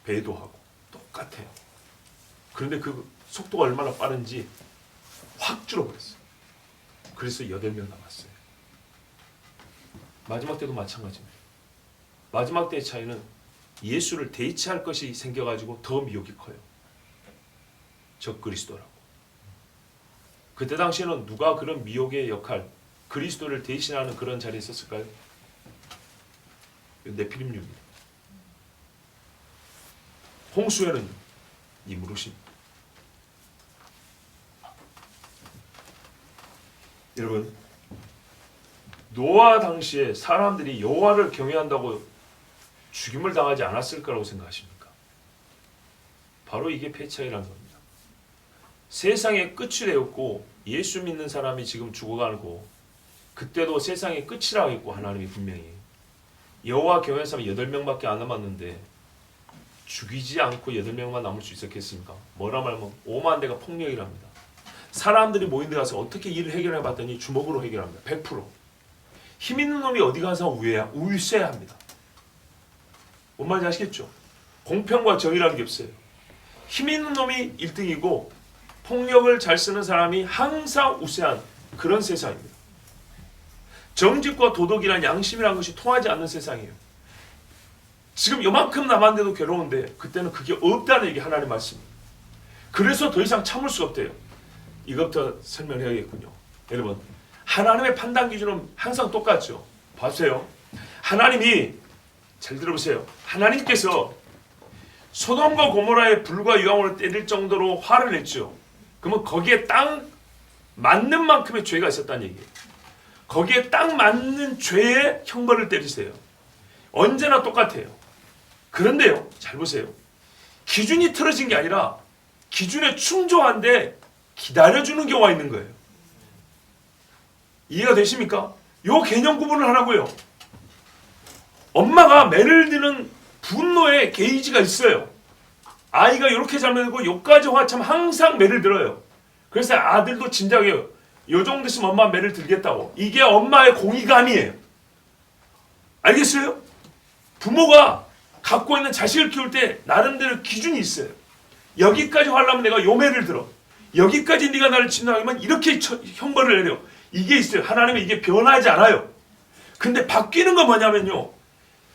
배도하고 똑같아요. 그런데 그 속도가 얼마나 빠른지 확 줄어버렸어요. 그래서 8명 남았어요. 마지막 때도 마찬가지입니다. 마지막 때의 차이는 예수를 대체할 것이 생겨가지고 더 미혹이 커요. 적그리스도라고. 그때 당시에는 누가 그런 미혹의 역할, 그리스도를 대신하는 그런 자리에 있었을까요? 네피림류입니다. 홍수에는 니무롯입니다. 여러분, 노아 당시에 사람들이 여호와를 경외한다고 죽임을 당하지 않았을 거라고 생각하십니까? 바로 이게 폐차이라는 겁니다. 세상의 끝이 되었고 예수 믿는 사람이 지금 죽어가고 그때도 세상의 끝이라고 했고 하나님이 분명히 여호와 경외하는 사람이 8명밖에 안 남았는데 죽이지 않고 8명만 남을 수 있었겠습니까? 뭐라 말하면 5만 대가 폭력이랍니다. 사람들이 모인 데 가서 어떻게 일을 해결해 봤더니 주먹으로 해결합니다. 100%. 힘 있는 놈이 어디 가서 우세해야 합니다. 뭔 말인지 아시겠죠? 공평과 정의라는 게 없어요. 힘 있는 놈이 1등이고 폭력을 잘 쓰는 사람이 항상 우세한 그런 세상입니다. 정직과 도덕이란 양심이라는 것이 통하지 않는 세상이에요. 지금 요만큼 남았는데도 괴로운데 그때는 그게 없다는 얘기 하나님 말씀입니다. 그래서 더 이상 참을 수가 없대요. 이것부터 설명해야겠군요. 여러분, 하나님의 판단 기준은 항상 똑같죠. 봐주세요. 하나님이 잘 들어보세요. 하나님께서 소돔과 고모라의 불과 유황으로 때릴 정도로 화를 냈죠. 그러면 거기에 딱 맞는 만큼의 죄가 있었다는 얘기예요. 거기에 딱 맞는 죄의 형벌을 때리세요. 언제나 똑같아요. 그런데요, 잘 보세요. 기준이 틀어진 게 아니라 기준에 충족한데 기다려주는 경우가 있는 거예요. 이해가 되십니까? 요 개념 구분을 하라고요. 엄마가 매를 드는 분노의 게이지가 있어요. 아이가 이렇게 잘못되고 요까지 화참 항상 매를 들어요. 그래서 아들도 진작에 요 정도 있으면 엄마 매를 들겠다고. 이게 엄마의 공의감이에요. 알겠어요? 부모가 갖고 있는 자식을 키울 때 나름대로 기준이 있어요. 여기까지 하려면 내가 요 매를 들어. 여기까지 네가 나를 진노하면 이렇게 형벌을 내려. 이게 있어요. 하나님은 이게 변하지 않아요. 근데 바뀌는 건 뭐냐면요.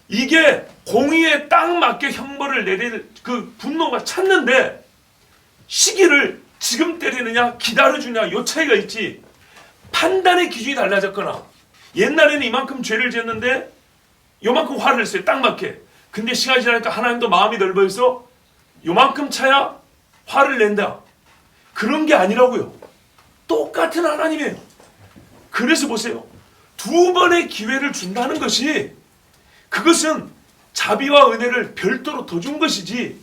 이게 공의에 딱 맞게 형벌을 내릴 그 분노가 찼는데 시기를 지금 때리느냐 기다려주냐 요 차이가 있지. 판단의 기준이 달라졌거나 옛날에는 이만큼 죄를 지었는데 요만큼 화를 냈어요. 딱 맞게. 근데 시간이 지나니까 하나님도 마음이 넓어서 요만큼 차야 화를 낸다. 그런 게 아니라고요. 똑같은 하나님이에요. 그래서 보세요. 2번의 기회를 준다는 것이 그것은 자비와 은혜를 별도로 더 준 것이지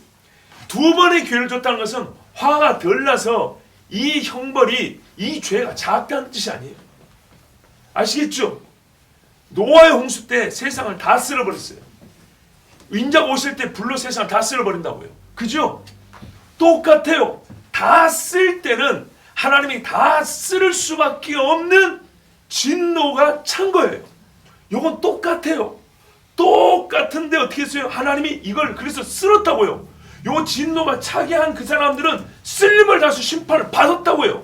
2번의 기회를 줬다는 것은 화가 덜 나서 이 형벌이 이 죄가 작다는 뜻이 아니에요. 아시겠죠? 노아의 홍수 때 세상을 다 쓸어버렸어요. 인자가 오실 때 불로 세상을 다 쓸어버린다고요. 그죠? 똑같아요. 다 쓸 때는 하나님이 다 쓸 수밖에 없는 진노가 찬 거예요. 요건 똑같아요. 똑같은데 어떻게 했어요? 하나님이 이걸 그래서 쓸었다고요. 요 진노가 차게 한 그 사람들은 쓸림을 다수 심판을 받았다고요.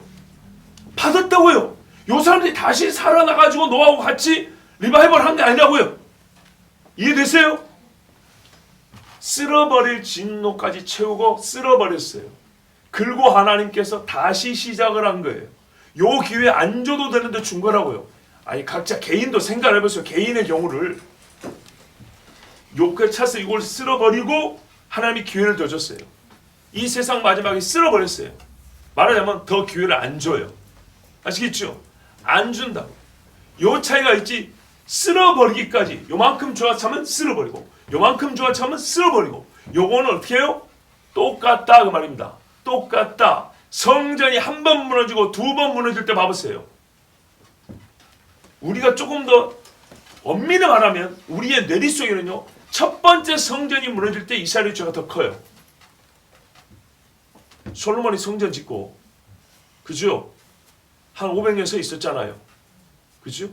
받았다고요. 요 사람들이 다시 살아나가지고 노아하고 같이 리바이벌 한 게 아니라고요. 이해되세요? 쓸어버릴 진노까지 채우고 쓸어버렸어요. 그리고 하나님께서 다시 시작을 한 거예요. 요 기회 안 줘도 되는데 준 거라고요. 아니 각자 개인도 생각을 해보세요. 개인의 경우를 욕을 차서 이걸 쓸어버리고 하나님이 기회를 더 줬어요. 이 세상 마지막에 쓸어버렸어요. 말하자면 더 기회를 안 줘요. 아시겠죠? 안 준다고. 요 차이가 있지. 쓸어버리기까지 요만큼 좋아차면 쓸어버리고 요만큼 좋아차면 쓸어버리고 요거는 어떻게 해요? 똑같다 그 말입니다. 똑같다. 성전이 한 번 무너지고 2번 무너질 때 봐보세요. 우리가 조금 더 엄밀히 말하면 우리의 뇌리 속에는요 첫 번째 성전이 무너질 때 이스라엘의 죄가 더 커요. 솔로몬이 성전 짓고, 그죠? 한 500년 서 있었잖아요. 그죠?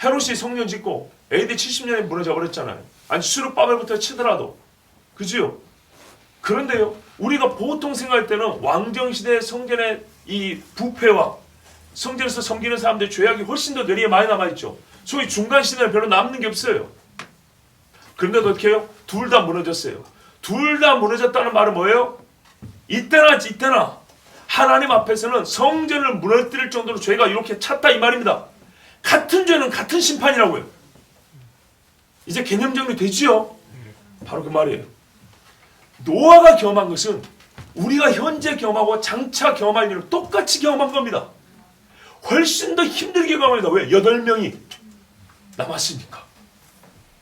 헤롯이 성전 짓고 AD 70년에 무너져 버렸잖아요. 아니 수르바벨부터 치더라도. 그죠? 그런데요, 우리가 보통 생각할 때는 왕정시대 성전의 이 부패와 성전에서 섬기는 사람들의 죄악이 훨씬 더 뇌리에 많이 남아있죠. 소위 중간시대는 별로 남는 게 없어요. 그런데도 어떻게 해요? 둘 다 무너졌어요. 둘 다 무너졌다는 말은 뭐예요? 이때나 하나님 앞에서는 성전을 무너뜨릴 정도로 죄가 이렇게 찼다 이 말입니다. 같은 죄는 같은 심판이라고요. 이제 개념 정리 되지요? 바로 그 말이에요. 노아가 경험한 것은 우리가 현재 경험하고 장차 경험할 일을 똑같이 경험한 겁니다. 훨씬 더 힘들게 경험합니다. 왜? 8명이 남았으니까.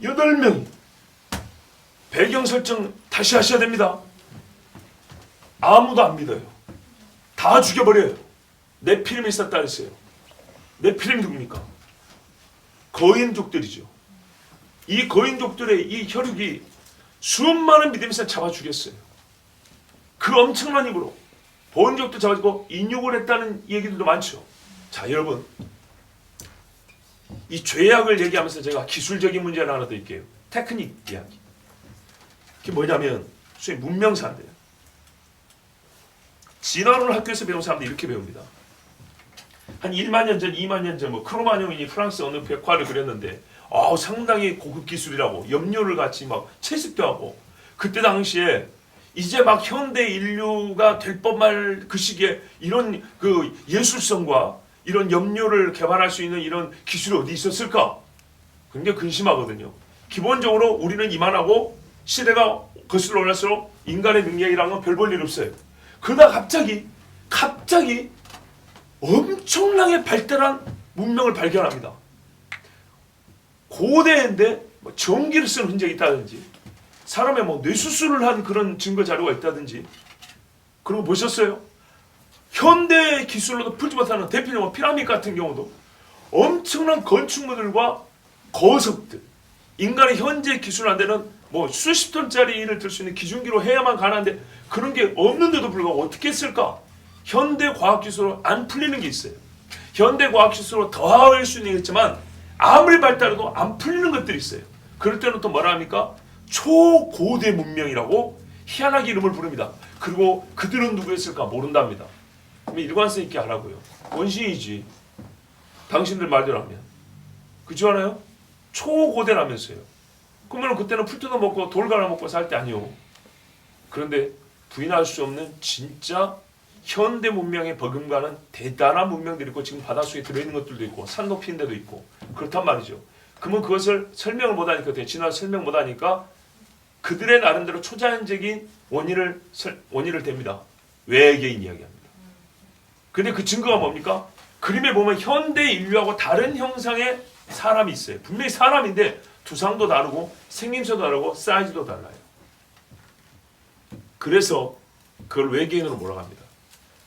8명이. 배경 설정 다시 하셔야 됩니다. 아무도 안 믿어요. 다 죽여버려요. 네피림이 있었다 했어요. 네피림이 누굽니까? 거인족들이죠. 이 거인족들의 이 혈육이 수많은 믿음에서 잡아 죽였어요. 그 엄청난 힘으로 본족도 잡아주고 인육을 했다는 얘기들도 많죠. 자, 여러분, 이 죄악을 얘기하면서 제가 기술적인 문제를 하나 드릴게요. 테크닉 이야기. 그게 뭐냐면 소위 문명사인데요. 진화론을 학교에서 배운 사람들이 이렇게 배웁니다. 한 1만 년 전, 2만 년 전 뭐 크로마뇽인이 프랑스 어느 벽화를 그렸는데 상당히 고급 기술이라고 염료를 같이 막 채습도 하고, 그때 당시에 이제 막 현대 인류가 될 법할 그 시기에 이런 그 예술성과 이런 염료를 개발할 수 있는 이런 기술이 어디 있었을까? 굉장히 근심하거든요. 기본적으로 우리는 이만하고 시대가 거슬러 올라갈수록 인간의 능력이라는 건 별 볼 일 없어요. 그러다 갑자기 엄청나게 발달한 문명을 발견합니다. 고대인데 뭐 전기를 쓰는 흔적이 있다든지, 사람의 뭐 뇌수술을 한 그런 증거 자료가 있다든지, 그리고 보셨어요? 현대 기술로도 풀지 못하는 대표적으로 피라미드 같은 경우도 엄청난 건축물들과 거석들, 인간의 현재 기술 안 되는 뭐 수십 톤짜리를 들 수 있는 기중기로 해야만 가능한데 그런 게 없는데도 불구하고 어떻게 했을까? 현대 과학기술로 안 풀리는 게 있어요. 현대 과학기술로 더할 수는 있지만 아무리 발달해도 안 풀리는 것들이 있어요. 그럴 때는 또 뭐라 합니까? 초고대 문명이라고 희한하게 이름을 부릅니다. 그리고 그들은 누구였을까 모른답니다. 그럼 일관성 있게 하라고요. 원시이지. 당신들 말대로 하면. 그렇지 않아요? 초고대라면서요. 그러면 그때는 풀 뜯어 먹고 돌 갈아 먹고 살 때 아니요. 그런데 부인할 수 없는 진짜 현대 문명에 버금가는 대단한 문명들이 있고, 지금 바닷속에 들어있는 것들도 있고 산 높이는 데도 있고 그렇단 말이죠. 그러면 그것을 설명을 못하니까, 진화를 설명 못하니까 그들의 나름대로 초자연적인 원인을 댑니다. 외계인 이야기합니다. 근데 그 증거가 뭡니까? 그림에 보면 현대 인류하고 다른 형상의 사람이 있어요. 분명히 사람인데 두상도 다르고 생김새도 다르고 사이즈도 달라요. 그래서 그걸 외계인으로 몰아갑니다.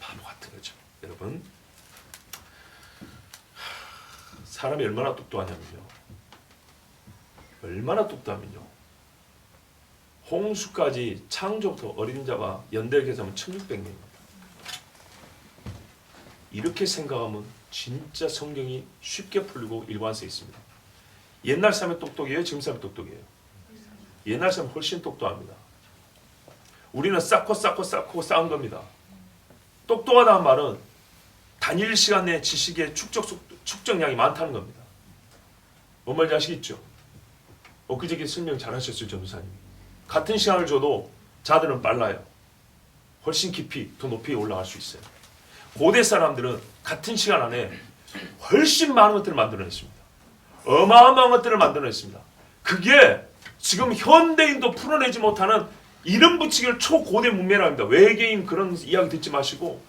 바보 같은 거죠. 여러분, 사람이 얼마나 똑똑하냐면요. 홍수까지 창조부터 어린 자가 연대를 계산하면 1600년입니다. 이렇게 생각하면 진짜 성경이 쉽게 풀리고 일관성 있습니다. 옛날 사람이 똑똑해요? 지금 사람이 똑똑해요? 옛날 사람이 훨씬 똑똑합니다. 우리는 쌓고 쌓은 겁니다. 똑똑하다는 말은 단일 시간 내 지식의 축적량이 많다는 겁니다. 뭔 말인지 아시겠죠? 엊그저께 설명 잘하셨어요, 전도사님이. 같은 시간을 줘도 자들은 빨라요. 훨씬 깊이, 더 높이 올라갈 수 있어요. 고대 사람들은 같은 시간 안에 훨씬 많은 것들을 만들어냈습니다. 어마어마한 것들을 만들어냈습니다. 그게 지금 현대인도 풀어내지 못하는 이름 붙이기를 초고대 문명이라고 합니다. 외계인 그런 이야기 듣지 마시고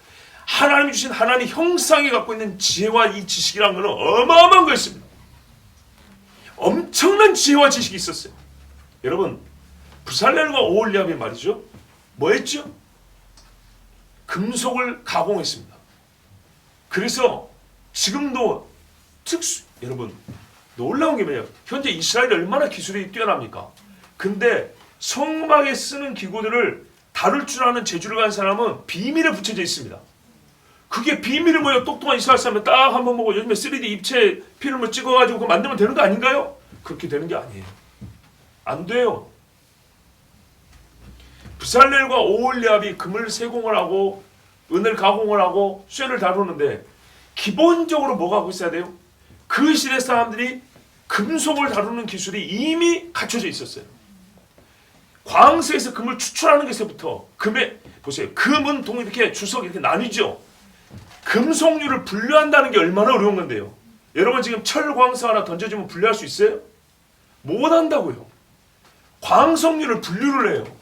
하나님이 주신 하나님 형상이 갖고 있는 지혜와 이 지식이라는 것은 어마어마한 것입니다. 엄청난 지혜와 지식이 있었어요. 여러분, 부살렐과 오홀리압이 말이죠. 뭐 했죠? 금속을 가공했습니다. 그래서 지금도 여러분, 놀라운 게 뭐냐면 현재 이스라엘이 얼마나 기술이 뛰어납니까? 근데 성막에 쓰는 기구들을 다룰 줄 아는 재주를 가진 사람은 비밀에 붙여져 있습니다. 그게 비밀을 뭐예요? 똑똑한 이스라엘 사람은 딱 한번 보고 요즘에 3D 입체 필름을 찍어가지고 그거 만들면 되는 거 아닌가요? 그렇게 되는 게 아니에요. 안 돼요. 브살렐과 오홀리압이 금을 세공을 하고 은을 가공을 하고 쇠를 다루는데 기본적으로 뭐가 하고 있어야 돼요? 그 시대 사람들이 금속을 다루는 기술이 이미 갖춰져 있었어요. 광석에서 금을 추출하는 것에서부터 금에 보세요. 금은 동 이렇게 주석 이렇게 나뉘죠. 금속류를 분류한다는 게 얼마나 어려운 건데요. 여러분 지금 철 광석 하나 던져주면 분류할 수 있어요? 못 한다고요. 광석류를 분류를 해요.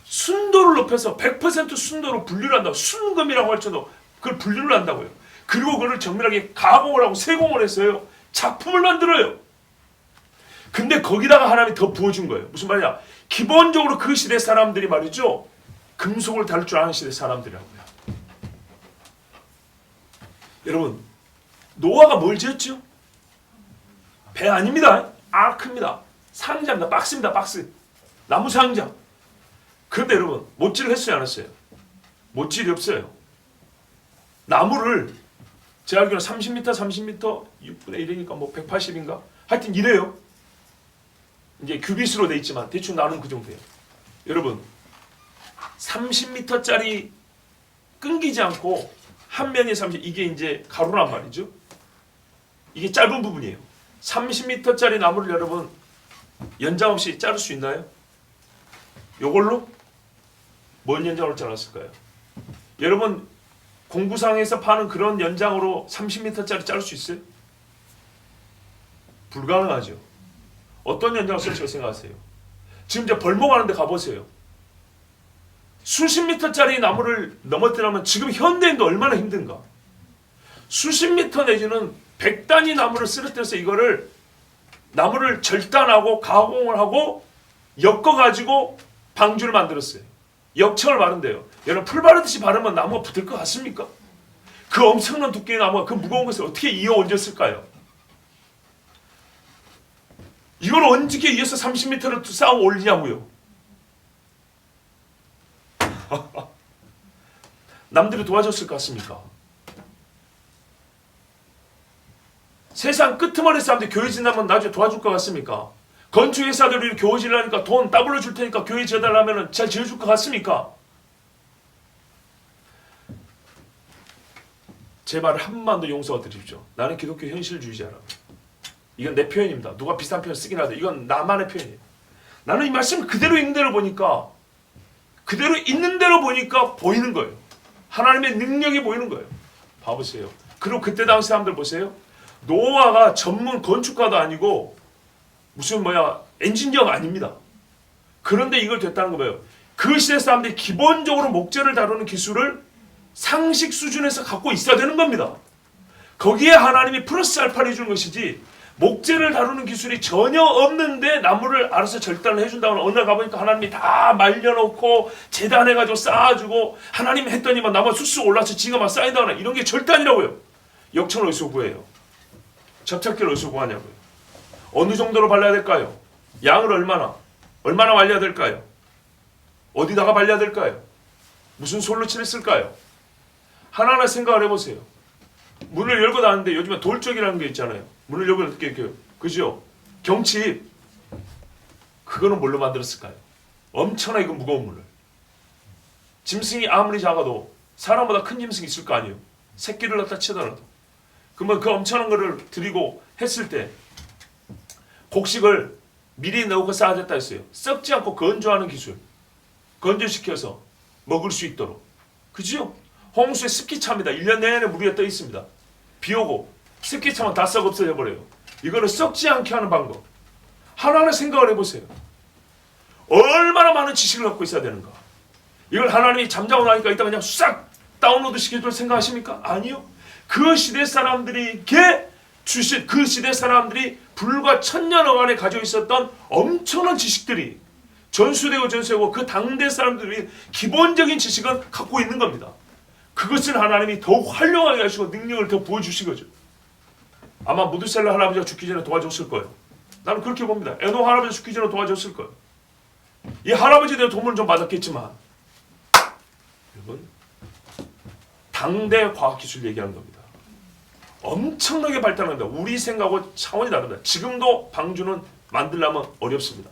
순도를 높여서 100% 순도로 분류를 한다고. 순금이라고 할지도 그걸 분류를 한다고요. 그리고 그걸 정밀하게 가공을 하고 세공을 해서요. 작품을 만들어요. 근데 거기다가 하나님이 더 부어준 거예요. 무슨 말이냐? 기본적으로 그 시대 사람들이 말이죠. 금속을 다룰 줄 아는 시대 사람들이라고요. 여러분, 노아가 뭘 지었죠? 배 아닙니다. 아크입니다. 상자입니다. 박스입니다. 박스. 나무 상자. 그런데 여러분, 못질을 했어요? 안 했어요? 못질이 없어요. 나무를 제가 알기로는 30m, 30m, 6분의 1이니까 뭐 180인가? 하여튼 이래요. 이제 규빗으로 돼 있지만 대충 나누면 그 정도예요. 여러분, 30m짜리 끊기지 않고 한 면이 30, 이게 이제 가로란 말이죠. 이게 짧은 부분이에요. 30m짜리 나무를 여러분 연장 없이 자를 수 있나요? 요걸로? 뭔 연장으로 잘랐을까요? 여러분 공구상에서 파는 그런 연장으로 30m짜리 자를 수 있어요? 불가능하죠. 어떤 연장을 쓸지가 생각하세요? 지금 이제 벌목하는 데 가보세요. 수십 미터짜리 나무를 넘어뜨리면 지금 현대인도 얼마나 힘든가. 수십 미터 내지는 100단위 나무를 쓰러뜨려서 이거를 나무를 절단하고 가공을 하고 엮어가지고 방주를 만들었어요. 역청을 바른대요. 여러분 풀 바르듯이 바르면 나무가 붙을 것 같습니까? 그 엄청난 두께의 나무가 그 무거운 것을 어떻게 이어 얹었을까요? 이걸 어떻게 이어서 30m를 쌓아 올리냐고요. 남들이 도와줬을 것 같습니까? 세상 끄트머리 사람들이 교회 지나면 나중에 도와줄 것 같습니까? 건축회사들이 교회 지으려니까 돈 더블로 줄 테니까 교회 지어달라면 잘 지어줄 것 같습니까? 제 말을 한 번만 더 용서해 드립시오. 나는 기독교 현실주의자라고. 이건 내 표현입니다. 누가 비슷한 표현 쓰긴 하죠. 이건 나만의 표현이에요. 나는 이 말씀을 그대로 있는 대로 보니까 보이는 거예요. 하나님의 능력이 보이는 거예요. 봐보세요. 그리고 그때 당시 사람들 보세요. 노아가 전문 건축가도 아니고 무슨 엔지니어가 아닙니다. 그런데 이걸 됐다는 거 봐요. 그 시대 사람들이 기본적으로 목재를 다루는 기술을 상식 수준에서 갖고 있어야 되는 겁니다. 거기에 하나님이 플러스 알파를 해주는 것이지 목재를 다루는 기술이 전혀 없는데 나무를 알아서 절단을 해준다고 어느 날 가보니까 하나님이 다 말려놓고 재단해가지고 쌓아주고 하나님이 했더니만 나무가 쑥쑥 올라서 지가 막 쌓인다거나 이런 게 절대 아니라고요. 역청을 어디서 구해요? 접착기를 어디서 구하냐고요. 어느 정도로 발라야 될까요? 양을 얼마나 말려야 될까요? 어디다가 발려야 될까요? 무슨 솔로 칠했을까요? 하나하나 생각을 해보세요. 문을 열고 닫는데 요즘에 돌적이라는 게 있잖아요. 문을 열고 이렇게 그죠? 경칩. 그거는 뭘로 만들었을까요? 엄청나게 무거운 문을. 짐승이 아무리 작아도 사람보다 큰 짐승이 있을 거 아니에요. 새끼를 갖다 치더라도. 그러면 그 엄청난 거를 들이고 했을 때 곡식을 미리 넣고 쌓아댔다 했어요. 썩지 않고 건조하는 기술. 건조시켜서 먹을 수 있도록. 그죠? 홍수에 습기차입니다. 1년 내내 물 위에 떠 있습니다. 비 오고 습기차면 다 썩 없어져버려요. 이거를 썩지 않게 하는 방법. 하나하나 생각을 해보세요. 얼마나 많은 지식을 갖고 있어야 되는가. 이걸 하나님이 잠자고 나니까 이따 그냥 싹 다운로드 시켜줄 생각하십니까? 아니요. 그 시대 사람들에게 주신 그 시대 사람들이 불과 1000년여 안에 가지고 있었던 엄청난 지식들이 전수되고 그 당대 사람들이 기본적인 지식은 갖고 있는 겁니다. 그것을 하나님이 더욱 활용하게 하시고 능력을 더 부어주신 거죠. 아마 무드셀라 할아버지가 죽기 전에 도와줬을 거예요. 나는 그렇게 봅니다. 에노 할아버지 죽기 전에 도와줬을 거예요. 이 할아버지에 대해 도움을 좀 받았겠지만 여러분 당대 과학기술 얘기하는 겁니다. 엄청나게 발달합니다. 우리 생각하고 차원이 다릅니다. 지금도 방주는 만들려면 어렵습니다.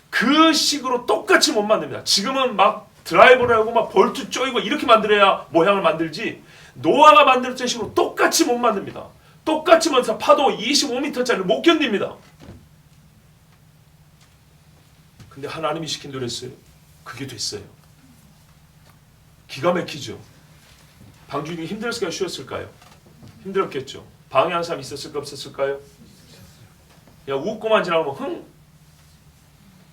그 식으로 똑같이 못 만듭니다. 지금은 막 드라이버를 하고 막 볼트 쪼이고 이렇게 만들어야 모양을 만들지 노아가 만들었던 식으로 똑같이 못 만듭니다. 똑같이 만들어서 파도 25m짜리를 못 견딥니다. 근데 하나님이 시킨 대로 했어요. 그게 됐어요. 기가 막히죠. 방주인이 힘들었을까요? 쉬웠을까요? 힘들었겠죠. 방해하는 사람 있었을까? 없었을까요? 야 웃고만 지나가면 흥!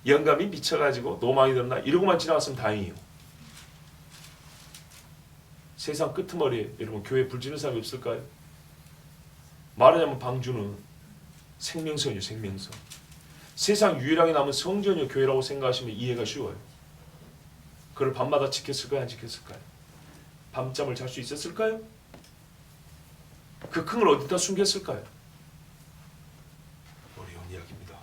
영감이 미쳐가지고 노망이 들었나? 이러고만 지나갔으면 다행이에요. 세상 끄트머리에 여러분 교회 불지는 사람이 없을까요? 말하자면 방주는 생명선이죠. 생명선. 세상 유일하게 남은 성전이 교회라고 생각하시면 이해가 쉬워요. 그걸 밤마다 지켰을까요? 안 지켰을까요? 밤잠을 잘 수 있었을까요? 그 큰 걸 어디다 숨겼을까요? 어려운 이야기입니다.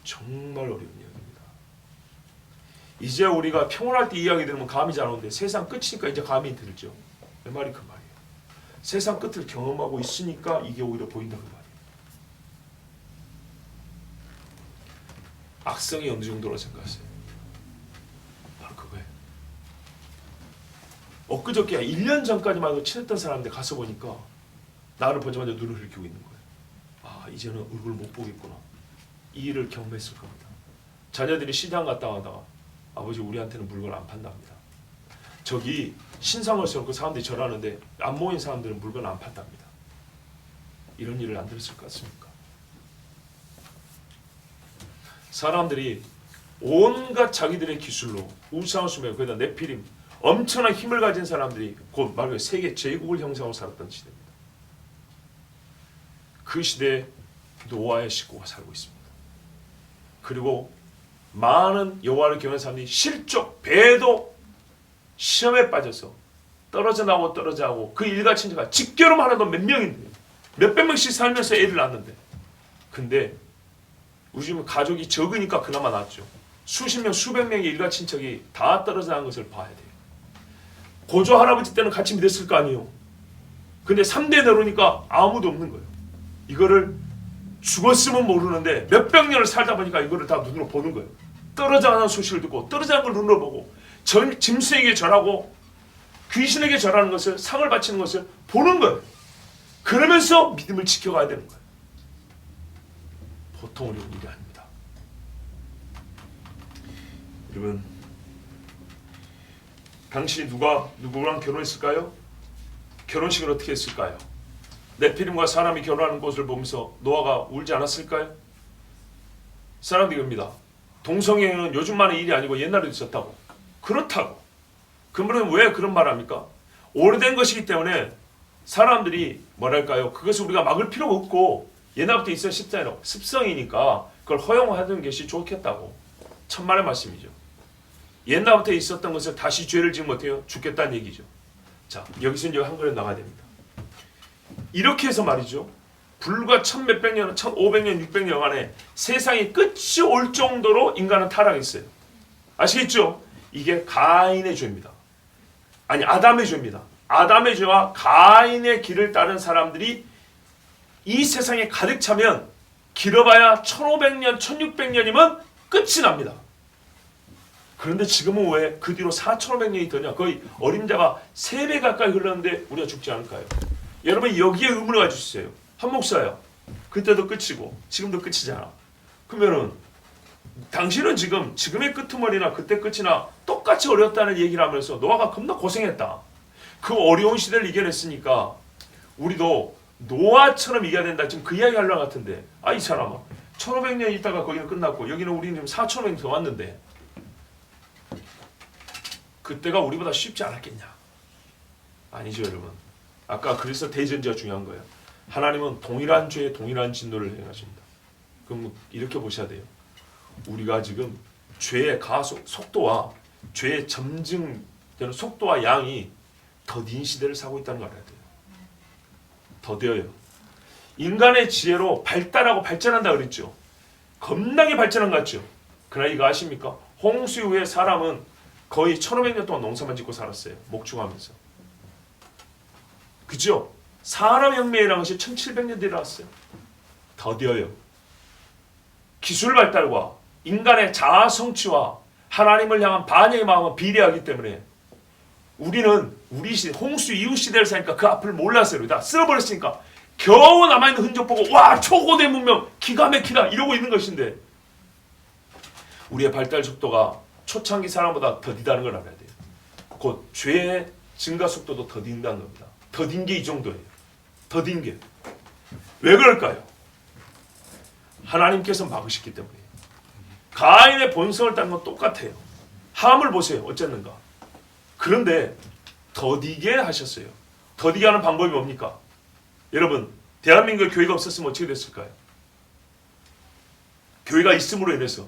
정말 어려운 이야기입니다. 이제 우리가 평온할 때 이야기 들으면 감이 잘 오는데 세상 끝이니까 이제 감이 들죠. 내 말이 그 말이에요. 세상 끝을 경험하고 있으니까 이게 오히려 보인다 그 말이에요. 악성이 어느 정도로 생각하세요? 바로 그거예요. 엊그저께 1년 전까지만 해도 친했던 사람인데 가서 보니까 나를 보자마자 눈을 흘리고 있는 거예요. 아 이제는 얼굴 못 보겠구나. 이 일을 경험했을 겁니다. 자녀들이 시장 갔다 와다가 아버지 우리한테는 물건 안 판답니다. 저기 신상을 써놓고 사람들이 절하는데 안 모인 사람들은 물건 안 판답니다. 이런 일을 안 들었을 것 같습니까? 사람들이 온갖 자기들의 기술로 우상을 수며 거기다 네피림 엄청난 힘을 가진 사람들이 곧 말 그대로 세계 제국을 형성하고 살았던 시대입니다. 그 시대에 노아의 식구가 살고 있습니다. 그리고 많은 여호와를 경외하는 사람들이 실족, 배도 시험에 빠져서 떨어져 나오고 떨어져 나오고 그 일가 친척가 직결혼 하나도 몇 명인데 몇백 명씩 살면서 애를 낳는데 근데 요즘 가족이 적으니까 그나마 낫죠. 수십 명, 수백 명의 일가 친척이 다 떨어져 나온 것을 봐야 돼요. 고조 할아버지 때는 같이 믿었을 거 아니에요. 근데 3대 내려오니까 아무도 없는 거예요. 이거를 죽었으면 모르는데 몇백 년을 살다 보니까 이거를 다 눈으로 보는 거예요. 떨어져 나온 소식을 듣고 떨어져 나온 걸 눈으로 보고 짐승에게 절하고 귀신에게 절하는 것을 상을 바치는 것을 보는 거예요. 그러면서 믿음을 지켜가야 되는 거예요. 보통 어려운 일이 아닙니다. 여러분 당신이 누구랑 결혼했을까요? 결혼식을 어떻게 했을까요? 네피림과 사람이 결혼하는 것을 보면서 노아가 울지 않았을까요? 사람들이 그럽니다. 동성애는 요즘만의 일이 아니고 옛날에도 있었다고. 그렇다고. 그러면 왜 그런 말을 합니까? 오래된 것이기 때문에 사람들이 뭐랄까요? 그것을 우리가 막을 필요가 없고 옛날부터 있어 습성이니까 그걸 허용하는 것이 좋겠다고. 천만의 말씀이죠. 옛날부터 있었던 것을 다시 죄를 지으면 어때요? 죽겠다는 얘기죠. 자, 여기서 이제 한 걸음 나가야 됩니다. 이렇게 해서 말이죠. 불과 1000몇백 년, 1500년, 600년 안에 세상이 끝이 올 정도로 인간은 타락했어요. 아시겠죠? 이게 가인의 죄입니다. 아니 아담의 죄입니다. 아담의 죄와 가인의 길을 따른 사람들이 이 세상에 가득 차면 길어봐야 1500년, 1600년이면 끝이 납니다. 그런데 지금은 왜 그 뒤로 4500년이 더냐? 거의 어림자가 3배 가까이 흘렀는데 우리가 죽지 않을까요? 여러분 여기에 의문을 가지셨어요. 한 목사야. 그때도 끝이고 지금도 끝이잖아. 그러면은 당신은 지금의 끄트머리나 그때 끝이나 똑같이 어렵다는 얘기를 하면서 노아가 겁나 고생했다. 그 어려운 시대를 이겨냈으니까 우리도 노아처럼 이겨야 된다. 지금 그 이야기 하려는 것 같은데 이 사람아 1500년 있다가 거기는 끝났고 여기는 우리는 지금 4000년 더 왔는데 그때가 우리보다 쉽지 않았겠냐? 아니죠 여러분. 아까 그래서 대전제가 중요한 거예요. 하나님은 동일한 죄에 동일한 진노를 행하십니다. 그럼 이렇게 보셔야 돼요. 우리가 지금 죄의 가속 속도와 죄의 점증되는 속도와 양이 더딘 시대를 사고 있다는 걸 알아야 돼요. 더뎌요. 인간의 지혜로 발달하고 발전한다 그랬죠. 겁나게 발전한 것 같죠. 그러나 이거 아십니까? 홍수 이후에 사람은 거의 1500년 동안 농사만 짓고 살았어요. 목축하면서. 그죠? 산업혁명이라는 것이 1700년 뒤에 일어났어요. 더디어요. 기술 발달과 인간의 자아 성취와 하나님을 향한 반영의 마음은 비례하기 때문에 우리는 우리 시대, 홍수 이후 시대를 사니까 그 앞을 몰랐어요. 다 쓸어버렸으니까 겨우 남아있는 흔적 보고 와 초고대 문명 기가 막히다 이러고 있는 것인데 우리의 발달 속도가 초창기 사람보다 더디다는 걸 알아야 돼요. 곧 죄의 증가 속도도 더딘다는 겁니다. 더딘 게 이 정도예요. 더딘 게. 왜 그럴까요? 하나님께서 막으셨기 때문이에요. 가인의 본성을 따는 건 똑같아요. 함을 보세요. 어쨌는가. 그런데 더디게 하셨어요. 더디게 하는 방법이 뭡니까? 여러분, 대한민국에 교회가 없었으면 어떻게 됐을까요? 교회가 있음으로 인해서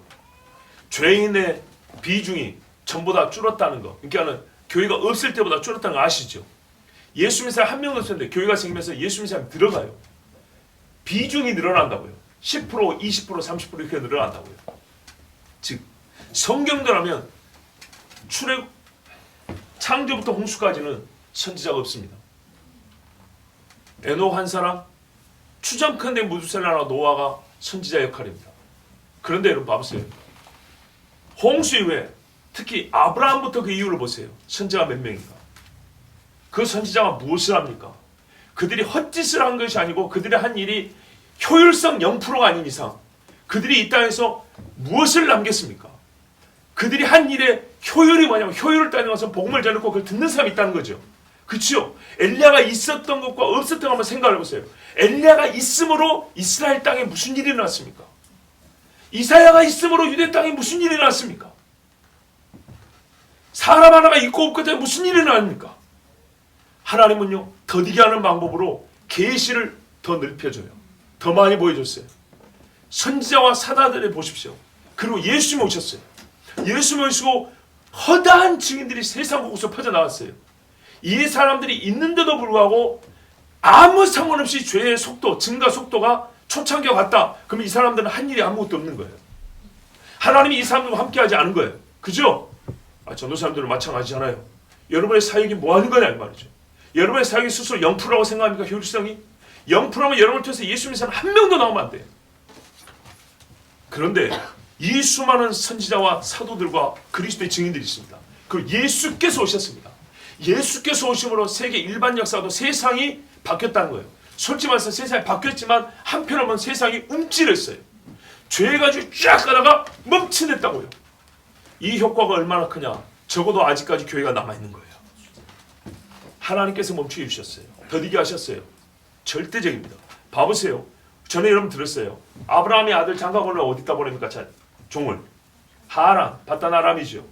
죄인의 비중이 전보다 줄었다는 거. 그러니까 교회가 없을 때보다 줄었다는 거 아시죠? 예수 믿는 사람 한 명도 없었는데 교회가 생기면서 예수 믿는 사람이 들어가요. 비중이 늘어난다고요. 10%, 20%, 30% 이렇게 늘어난다고요. 즉 성경대로라면 창조부터 홍수까지는 선지자가 없습니다. 에녹 한 사람, 추정컨대 무두셀라나 노아가 선지자 역할입니다. 그런데 여러분 봐보세요. 홍수 이후에 특히 아브라함부터 그 이유를 보세요. 선지자가 몇 명인가? 그 선지자가 무엇을 합니까? 그들이 헛짓을 한 것이 아니고 그들이 한 일이 효율성 0%가 아닌 이상 그들이 이 땅에서 무엇을 남겼습니까? 그들이 한 일의 효율이 뭐냐면 효율을 따지는 것은 복음을 전했고 그걸 듣는 사람이 있다는 거죠. 그렇죠? 엘리야가 있었던 것과 없었던 것 한번 생각해 보세요. 엘리야가 있음으로 이스라엘 땅에 무슨 일이 일어났습니까? 이사야가 있음으로 유대 땅에 무슨 일이 일어났습니까? 사람 하나가 있고 없고 때문에 무슨 일이 일어납니까? 하나님은요 더디게 하는 방법으로 계시를 더 넓혀줘요. 더 많이 보여줬어요. 선지자와 사도들을 보십시오. 그리고 예수님이 오셨어요. 예수님이 오시고 허다한 증인들이 세상 곳곳에 퍼져나왔어요. 이 사람들이 있는데도 불구하고 아무 상관없이 죄의 속도, 증가 속도가 초창기와 같다. 그럼 이 사람들은 한 일이 아무것도 없는 거예요. 하나님이 이 사람들과 함께하지 않은 거예요. 그죠? 전도사님들은 마찬가지잖아요. 여러분의 사역이 뭐 하는 거냐 이 말이죠. 여러분의 사역이 스스로 0%라고 생각합니까? 효율성이? 0%면 여러분을 통해서 예수 믿는 사람 한 명도 나오면 안 돼요. 그런데 이 수많은 선지자와 사도들과 그리스도의 증인들이 있습니다. 그리고 예수께서 오셨습니다. 예수께서 오심으로 세계 일반 역사도 세상이 바뀌었다는 거예요. 솔직히 말해서 세상이 바뀌었지만 한편으로는 세상이 움찔했어요. 죄가지고 쫙 가다가 멈칫했다고요. 이 효과가 얼마나 크냐. 적어도 아직까지 교회가 남아있는 거예요. 하나님께서 멈추게 주셨어요. 더디게 하셨어요. 절대적입니다. 봐보세요. 전에 여러분 들었어요. 아브라함의 아들 장가보려 어디다 보냅니까? 종을. 하란, 바단 아람이죠.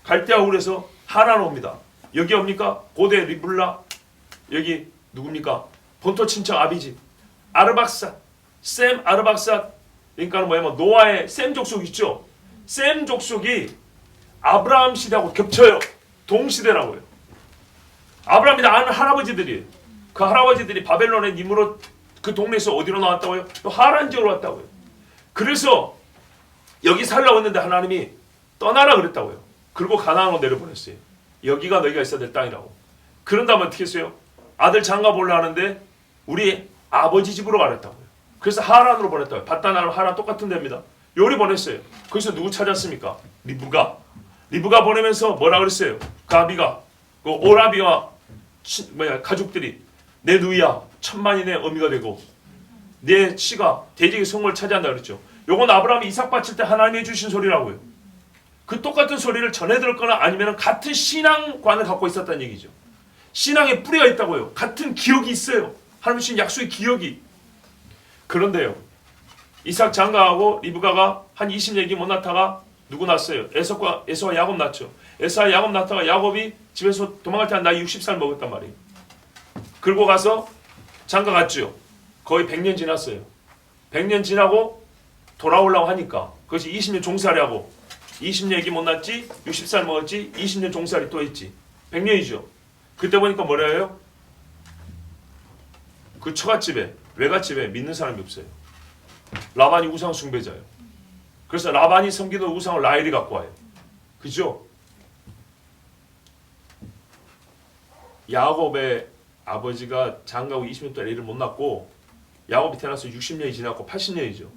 갈대아 울에서 하란 옵니다. 여기 옵니까? 고대 리블라. 여기 누굽니까? 본토 친척 아비집. 아르박삿. 셈 아르박삿. 그러니까 뭐냐면 노아의 셈 족속 있죠? 셈 족속이 아브라함 시대하고 겹쳐요. 동시대라고요. 아브라함이 아는 할아버지들이에요. 그 할아버지들이 바벨론의 니므롯 그 동네에서 어디로 나왔다고요? 또 하란 지역으로 왔다고요. 그래서 여기 살라고 했는데 하나님이 떠나라 그랬다고요. 그리고 가나안으로 내려보냈어요. 여기가 너희가 있어야 될 땅이라고. 그런 다음에 어떻게 했어요? 아들 장가 보려 하는데 우리 아버지 집으로 가랬다고요. 그래서 하란으로 보냈다고요. 바단 아람 하란 똑같은 데입니다. 요리 보냈어요. 거기서 누구 찾았습니까? 리브가. 리브가 보내면서 뭐라 그랬어요? 가비가 그 오라비와 가족들이 내 누이야 천만이 내 어미가 되고 내 씨가 대적의 성을 차지한다 그랬죠. 요건 아브라함이 이삭 바칠 때 하나님이 해주신 소리라고요. 그 똑같은 소리를 전해 들었거나 아니면 같은 신앙관을 갖고 있었다는 얘기죠. 신앙에 뿌리가 있다고요. 같은 기억이 있어요. 하나님 주신 약속의 기억이. 그런데요. 이삭 장가하고 리브가가 한 20년이 못 낳다가 누구 낳았어요? 에서와 야곱 낳죠. 에서와 야곱 낳다가 야곱이 집에서 도망갈 때 한 나이 60살 먹었단 말이에요. 그리고 가서 장가 갔죠. 거의 100년 지났어요. 100년 지나고 돌아오려고 하니까 그것이 20년 종살이하고 20년 애기 못 낳지 60살 먹었지 20년 종살이 또 했지 100년이죠. 그때 보니까 뭐래요? 그 처갓집에 외갓집에 믿는 사람이 없어요. 라반이 우상 숭배자예요. 그래서 라반이 섬기던 우상을 라헬이 갖고 와요. 그죠? 야곱의 아버지가 장가고 20년 동안 애를 못 낳고 야곱이 태어나서 60년이 지났고 80년이죠.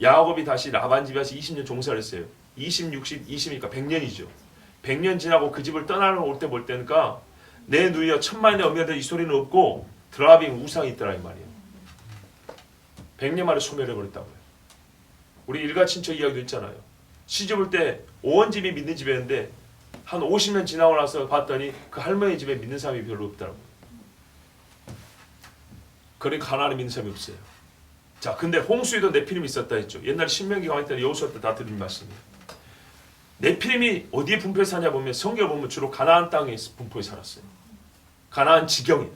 야곱이 다시 라반 집에 와서 20년 종사를 했어요. 20, 60, 20이니까 100년이죠. 100년 지나고 그 집을 떠나러 올 때 볼 때니까 내 누이여 천만의 어미야들 이 소리는 없고 드라빙 우상이 있더라 이 말이에요. 100년 만에 소멸해버렸다고요. 우리 일가 친척 이야기도 있잖아요. 시집 올 때 온 집이 믿는 집이었는데 한 50년 지나고 나서 봤더니 그 할머니 집에 믿는 사람이 별로 없더라고요. 그러니까 하나님 믿는 사람이 없어요. 자, 근데 홍수에도 네피림이 있었다 했죠. 옛날 신명기 강의 때 여호수아 때 다 드린 말씀이에요. 네피림이 어디에 분포해서 사냐 보면 성경을 보면 주로 가나안 땅에 분포해 살았어요. 가나안 지경에.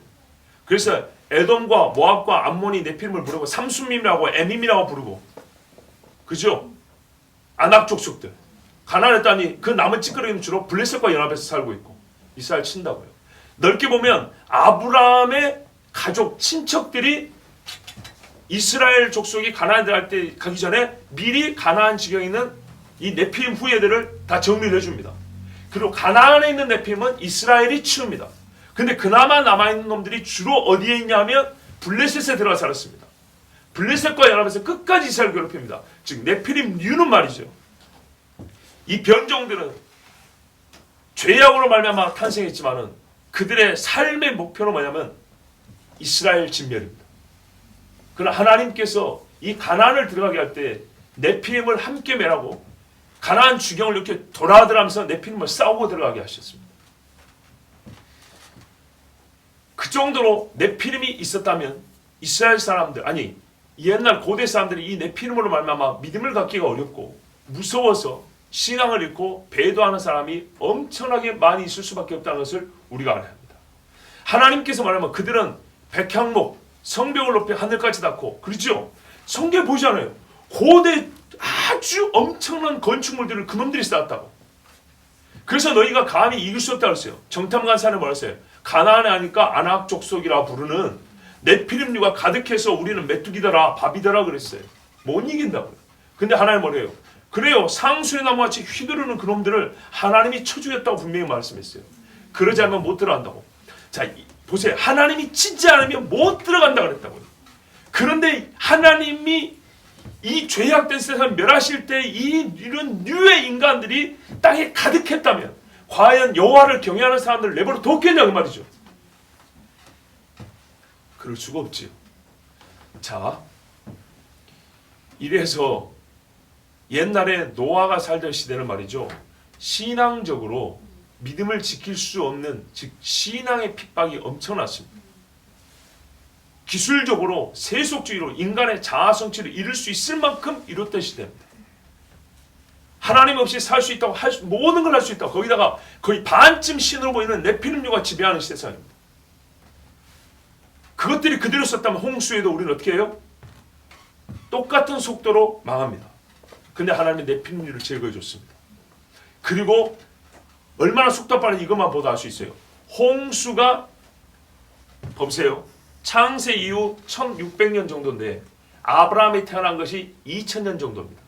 그래서 에돔과 모압과 암몬이 네피림을 부르고 삼순밈이라고 에밈이라고 부르고, 그죠? 아낙 족속들. 가나안의 땅이 그 남은 찌끄러기는 주로 블레셋과 연합해서 살고 있고 이스라엘 친다고요. 넓게 보면 아브라함의 가족 친척들이 이스라엘 족속이 가나안에 들어갈 때 가기 전에 미리 가나안 지경에 있는 이 네피림 후예들을 다 정리를 해줍니다. 그리고 가나안에 있는 네피림은 이스라엘이 치웁니다. 근데 그나마 남아있는 놈들이 주로 어디에 있냐면 블레셋에 들어가 살았습니다. 블레셋과 연합해서 끝까지 이스라엘 괴롭힙니다. 즉 네피림 류는 말이죠. 이 변종들은 죄악으로 말미암아 탄생했지만은 그들의 삶의 목표는 뭐냐면 이스라엘 진멸입니다. 그러나 하나님께서 이 가나안을 들어가게 할 때 네피림을 함께 매라고 가나안 주경을 이렇게 돌아들면서 네피림을 싸우고 들어가게 하셨습니다. 그 정도로 네피림이 있었다면 이스라엘 사람들, 아니 옛날 고대 사람들이 이 네피림으로 말미암아 믿음을 갖기가 어렵고 무서워서 신앙을 잃고 배도하는 사람이 엄청나게 많이 있을 수밖에 없다는 것을 우리가 알아야 합니다. 하나님께서 말하면 그들은 백향목, 성벽을 높이 하늘까지 닿고, 그렇죠? 성경에 보이잖아요. 고대 아주 엄청난 건축물들을 그놈들이 쌓았다고. 그래서 너희가 감히 이길 수 없다고 했어요. 정탐관사는 뭐라 했어요? 가나안에 하니까 아낙 족속이라 부르는 네피림류가 가득해서 우리는 메뚜기더라 밥이더라 그랬어요. 못 이긴다고요. 근데 하나님 뭐래요? 그래요. 상수의 나무같이 휘두르는 그놈들을 하나님이 쳐주겠다고 분명히 말씀했어요. 그러지 않으면 못 들어간다고. 자, 보세요. 하나님이 치지 않으면 못 들어간다 그랬다고요. 그런데 하나님이 이 죄악된 세상을 멸하실 때 이런 류의 인간들이 땅에 가득했다면 과연 여호와를 경외하는 사람들을 내버려 뒀겠냐 그 말이죠. 그럴 수가 없지요. 자, 이래서 옛날에 노아가 살던 시대는 말이죠. 신앙적으로 믿음을 지킬 수 없는, 즉 신앙의 핍박이 엄청났습니다. 기술적으로 세속주의로 인간의 자아성취를 이룰 수 있을 만큼 이뤘던 시대입니다. 하나님 없이 살 수 있다고 모든 걸 할 수 있다고, 거기다가 거의 반쯤 신으로 보이는 네피림류가 지배하는 세상입니다. 그것들이 그대로 썼다면 홍수에도 우리는 어떻게 해요? 똑같은 속도로 망합니다. 근데 하나님이 네피림류를 제거해 줬습니다. 그리고 얼마나 속도가 빠른지 이것만 보도 알 수 있어요. 홍수가 보세요. 창세 이후 1600년 정도인데 아브라함이 태어난 것이 2000년 정도입니다.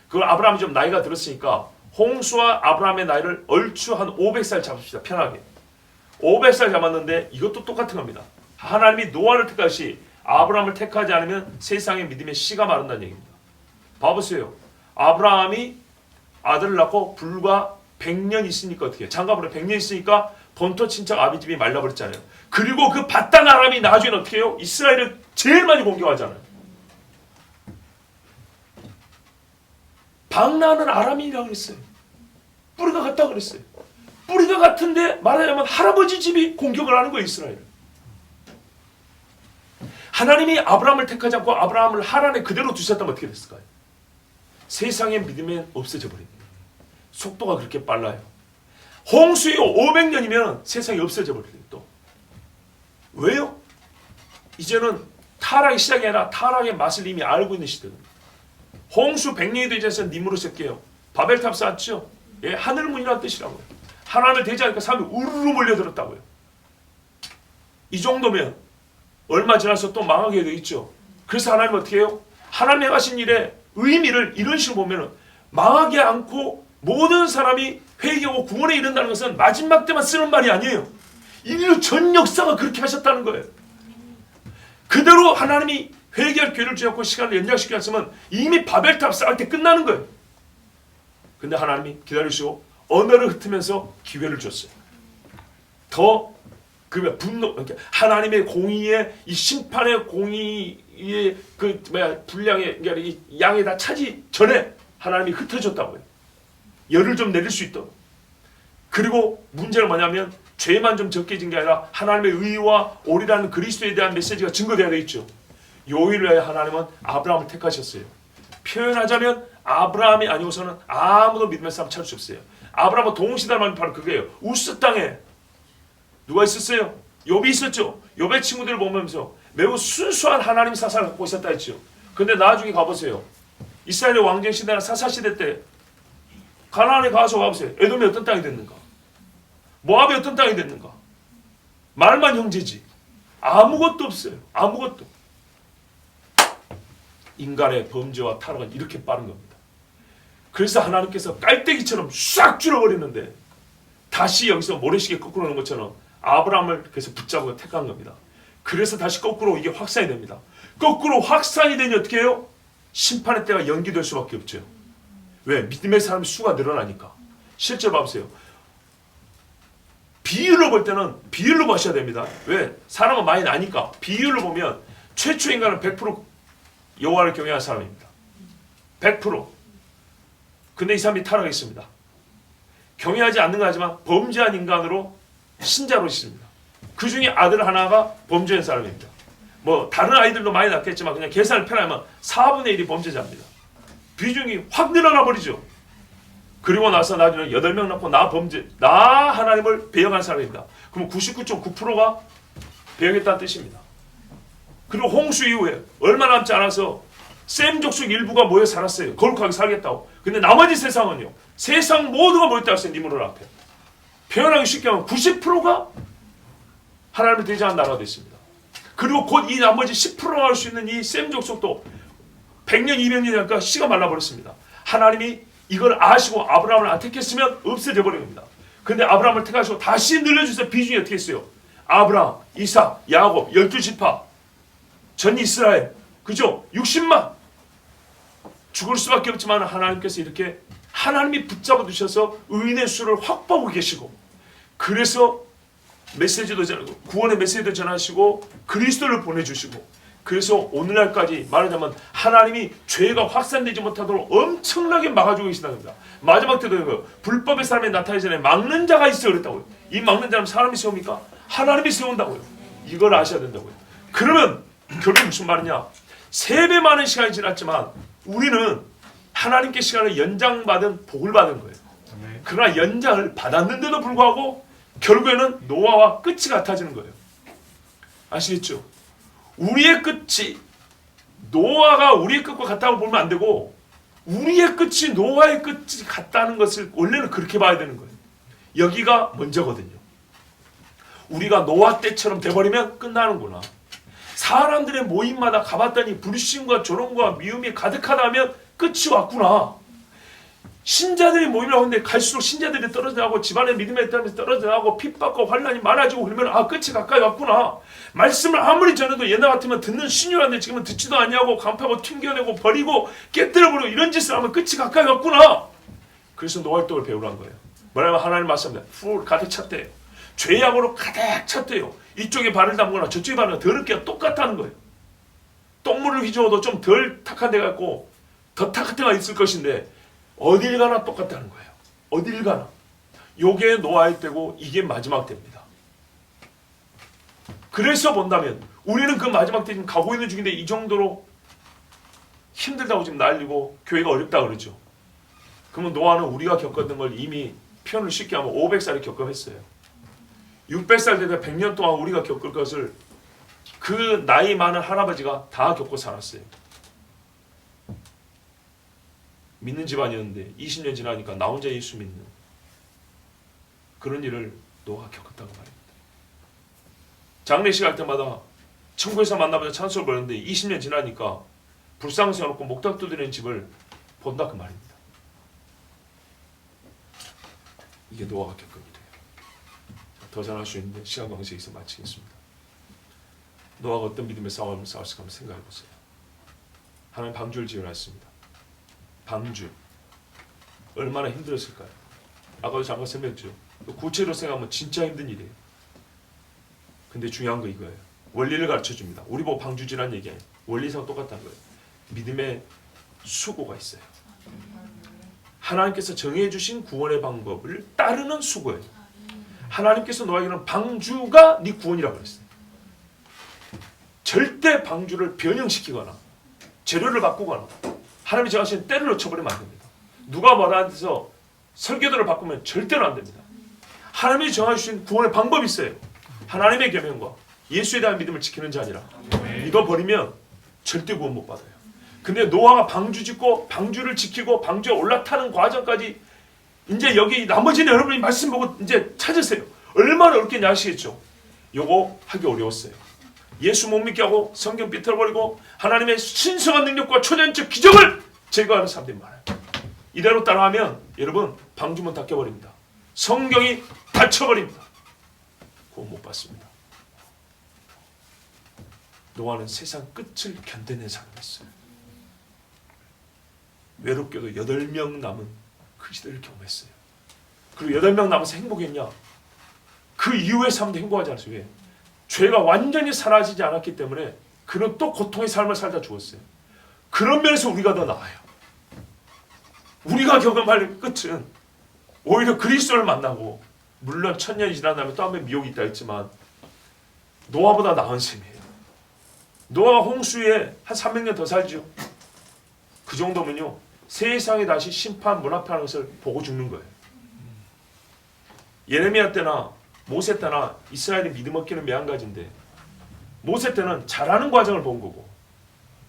그걸 아브라함이 좀 나이가 들었으니까 홍수와 아브라함의 나이를 얼추 한 500살 잡읍시다. 편하게. 500살 잡았는데 이것도 똑같은 겁니다. 하나님이 노아를 택하시 아브라함을 택하지 않으면 세상의 믿음의 씨가 마른다는 얘기입니다. 봐보세요. 아브라함이 아들을 낳고 불과 100년 있으니까 어떻게 해요? 장가버려 100년 있으니까 본토 친척 아비집이 말라버렸잖아요. 그리고 그 바단 아람이 나중에는 어떻게 해요? 이스라엘을 제일 많이 공격하잖아요. 방나는 아람이라고 그랬어요. 뿌리가 같다고 그랬어요. 뿌리가 같은데 말하자면 할아버지 집이 공격을 하는 거예요. 이스라엘을. 하나님이 아브라함을 택하지 않고 아브라함을 하란에 그대로 두셨다면 어떻게 됐을까요? 세상의 믿음이 없어져 버립니다. 속도가 그렇게 빨라요. 홍수이 500년이면 세상이 없어져 버려요. 또 왜요? 이제는 타락의 시작이 아니라 타락의 맛을 이미 알고 있는 시대입니다. 홍수 100년이 되지 않아서 니무롯 께요. 바벨탑 쌓았죠. 예, 하늘문이라는 뜻이라고요. 하나님을 대지하니까 사람이 우르르 몰려들었다고요. 이 정도면 얼마 지나서 또 망하게 돼 있죠. 그래서 하나님 어떻게 해요? 하나님이 하신 일의 의미를 이런 식으로 보면은 망하지 않고 모든 사람이 회개하고 구원에 이른다는 것은 마지막 때만 쓰는 말이 아니에요. 인류 전 역사가 그렇게 하셨다는 거예요. 그대로 하나님이 회개할 기회를 주셨고 시간을 연장시켰으면 이미 바벨탑 쌓을 때 끝나는 거예요. 근데 하나님이 기다리시고 언어를 흩으면서 기회를 줬어요. 더 그 분노, 하나님의 공의의 이 심판의 공의의 그 분량의 이 양에 다 차지 전에 하나님이 흩어졌다고요. 열을 좀 내릴 수 있도록. 그리고 문제는 뭐냐면 죄만 좀 적게 진 게 아니라 하나님의 의와 오리라는 그리스도에 대한 메시지가 증거되어야 되겠죠. 요일을 위해 하나님은 아브라함을 택하셨어요. 표현하자면 아브라함이 아니고서는 아무도 믿음의 사람 찾을 수 없어요. 아브라함과 동시대만 바로 그거예요. 우스 땅에 누가 있었어요? 욥이 있었죠. 욥의 친구들을 보면서 매우 순수한 하나님 사상을 갖고 있었다 했죠. 근데 나중에 가보세요. 이스라엘의 왕정 시대나 사사 시대 때 가나안에 가서 가보세요. 에돔이 어떤 땅이 됐는가? 모압이 어떤 땅이 됐는가? 말만 형제지. 아무것도 없어요. 아무것도. 인간의 범죄와 타락은 이렇게 빠른 겁니다. 그래서 하나님께서 깔때기처럼 싹 줄여버리는데 다시 여기서 모래시계 거꾸로 오는 것처럼 아브라함을 그래서 붙잡고 택한 겁니다. 그래서 다시 거꾸로 이게 확산이 됩니다. 거꾸로 확산이 되니 어떻게 해요? 심판의 때가 연기될 수밖에 없죠. 왜? 믿음의 사람의 수가 늘어나니까. 실제로 봐보세요. 비율로 볼 때는 비율로 보셔야 됩니다. 왜? 사람은 많이 나니까. 비율로 보면 최초 인간은 100% 여호와를 경외하는 사람입니다. 100%. 근데 이 사람이 타락했습니다. 경외하지 않는 거 하지만 범죄한 인간으로 신자로 있습니다. 그 중에 아들 하나가 범죄한 사람입니다. 뭐 다른 아이들도 많이 낳겠지만 그냥 계산을 편하면 4분의 1이 범죄자입니다. 비중이 확 늘어나 버리죠. 그리고 나서 나중에 8명 낳고 나 하나님을 배역한 사람입니다. 그럼 99.9%가 배역했다는 뜻입니다. 그리고 홍수 이후에 얼마 남지 않아서 셈 족속 일부가 모여 살았어요. 거룩하게 살겠다고. 근데 나머지 세상은요. 세상 모두가 모였다고 했어요. 니무르 앞에. 표현하기 쉽게 하면 90%가 하나님을 대적한 나라가 됐습니다. 그리고 곧 이 나머지 10%가 할 수 있는 이 셈 족속도 100년, 200년이 되니까 씨가 말라버렸습니다. 하나님이 이걸 아시고 아브라함을 안 택했으면 없어져 버린 겁니다. 근데 아브라함을 택하시고 다시 늘려주세요. 비중이 어떻게 했어요? 아브라함, 이삭, 야곱, 12지파, 전 이스라엘, 그죠? 60만 죽을 수밖에 없지만 하나님께서 이렇게 하나님이 붙잡아 두셔서 의인의 수를 확보하고 계시고 그래서 메시지도 구원의 메시지도 전하시고 그리스도를 보내주시고 그래서 오늘날까지 말하자면 하나님이 죄가 확산되지 못하도록 엄청나게 막아주고 계시다는 겁니다. 마지막 때도 불법의 사람이 나타나기 전에 막는 자가 있어 그랬다고요. 이 막는 자는 사람이 세웁니까? 하나님이 세운다고요. 이걸 아셔야 된다고요. 그러면 결국 무슨 말이냐? 3배 많은 시간이 지났지만 우리는 하나님께 시간을 연장받은 복을 받은 거예요. 그러나 연장을 받았는데도 불구하고 결국에는 노아와 끝이 같아지는 거예요. 아시겠죠? 우리의 끝이 노아가 우리의 끝과 같다고 보면 안 되고 우리의 끝이 노아의 끝이 같다는 것을 원래는 그렇게 봐야 되는 거예요. 여기가 먼저거든요. 우리가 노아 때처럼 돼버리면 끝나는구나. 사람들의 모임마다 가봤더니 불신과 조롱과 미움이 가득하다면 끝이 왔구나. 신자들이 모이려고 하는데 갈수록 신자들이 떨어져나가고 집안의 믿음에 따르면서 떨어져나가고 핍박과 환난이 많아지고 그러면 끝이 가까이 왔구나. 말씀을 아무리 전해도 옛날 같으면 듣는 신유한데 지금은 듣지도 않냐고 간파하고 튕겨내고 버리고 깨뜨려버리고 이런 짓을 하면 끝이 가까이 왔구나. 그래서 노활동을 배우란 거예요. 뭐냐면 하나님 말씀합니다. 풀 가득 찼대요. 죄악으로 가득 찼대요. 이쪽에 발을 담거나 저쪽에 발을 더럽게 똑같다는 거예요. 똥물을 휘저어도 좀 덜 탁한 데가 있고 더 탁한 데가 있을 것인데 어딜 가나 똑같다는 거예요. 어딜 가나. 요게 노아의 때고 이게 마지막 때입니다. 그래서 본다면 우리는 그 마지막 때 지금 가고 있는 중인데 이 정도로 힘들다고 지금 난리고 교회가 어렵다고 그러죠. 그러면 노아는 우리가 겪었던 걸 이미 표현을 쉽게 하면 500살이 겪어했어요. 600살 되다 100년 동안 우리가 겪을 것을 그 나이 많은 할아버지가 다 겪고 살았어요. 믿는 집안이었는데 20년 지나니까 나 혼자 예수 믿는 그런 일을 노아가 겪었다고 말입니다. 장례식 할 때마다 천국에서 만나보자 찬송을 부르는데 20년 지나니까 불상 세워놓고 목탁 두드리는 집을 본다 그 말입니다. 이게 노아가 겪은 일이에요. 더 잘할 수 있는데 시간 관계에 있어 마치겠습니다. 노아가 어떤 믿음의 싸움을 싸웠을까 한번 생각해 보세요. 하나님 방주를 지어놨습니다. 방주 얼마나 힘들었을까요? 아까도 잠깐 설명했죠. 구체로 생각하면 진짜 힘든 일이에요. 근데 중요한 거 이거예요. 원리를 가르쳐줍니다. 우리 보고 방주지란 얘기 아니에요. 원리상 똑같다는 거예요. 믿음의 수고가 있어요. 하나님께서 정해주신 구원의 방법을 따르는 수고예요. 하나님께서 너에게는 방주가 네 구원이라고 그랬어요. 절대 방주를 변형시키거나 재료를 바꾸거나 하나님이 정하신 때를 놓쳐버리면 안 됩니다. 누가 뭐라 해서 설교들을 바꾸면 절대로 안 됩니다. 하나님이 정해주신 구원의 방법이 있어요. 하나님의 계명과 예수에 대한 믿음을 지키는 자니라. 믿어버리면 절대 구원 못 받아요. 근데 노아가 방주 짓고 방주를 지키고 방주에 올라타는 과정까지 이제 여기 나머지는 여러분이 말씀 보고 이제 찾으세요. 얼마나 어렵겠냐 아시겠죠? 요거 하기 어려웠어요. 예수 못 믿게 하고 성경 삐뚤어버리고 하나님의 신성한 능력과 초전적 기적을 제거하는 사람들이 많아요. 이대로 따라하면 여러분 방주문 닫혀버립니다. 성경이 닫혀버립니다. 구원 못 받습니다. 노아는 세상 끝을 견뎌낸 사람이었어요. 외롭게도 8명 남은 그 시대를 경험했어요. 그리고 8명 남아서 행복했냐? 그 이후의 삶도 행복하지 않았어요. 왜? 죄가 완전히 사라지지 않았기 때문에 그는 또 고통의 삶을 살다 죽었어요. 그런 면에서 우리가 더 나아요. 우리가 경험할 끝은 오히려 그리스도를 만나고 물론 1000년이 지난 다음에 또 한 번 미혹이 있다 했지만 노아보다 나은 셈이에요. 노아가 홍수에 한 300년 더 살죠. 그 정도면요. 세상에 다시 심판 문 앞에 하는 것을 보고 죽는 거예요. 예레미야 때나 모세 때나 이스라엘의 믿음 얻기는 매한가지인데 모세 때는 자라는 과정을 본 거고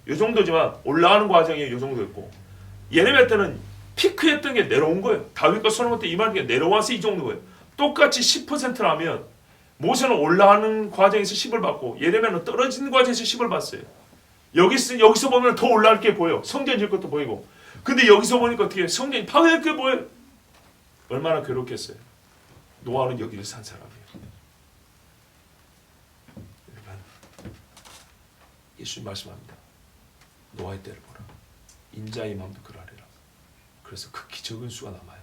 이 정도지만 올라가는 과정이 이 정도였고 예레미야 때는 피크였던 게 내려온 거예요. 다윗과 솔로몬 때 이만한 게 내려와서 이 정도예요. 똑같이 10%라면 모세는 올라가는 과정에서 10을 받고 예레미야는 떨어지는 과정에서 10을 받았어요. 여기서 보면 더 올라갈 게 보여. 성전 질 것도 보이고. 근데 여기서 보니까 어떻게 해요? 성전이 파괴될 게 보여요. 얼마나 괴롭겠어요. 노아는 여기를 산 사람이에요. 여러분, 예수님 말씀합니다. 노아의 때를 보라. 인자의 마음도 그러하리라. 그래서 극히 적은 수가 남아요.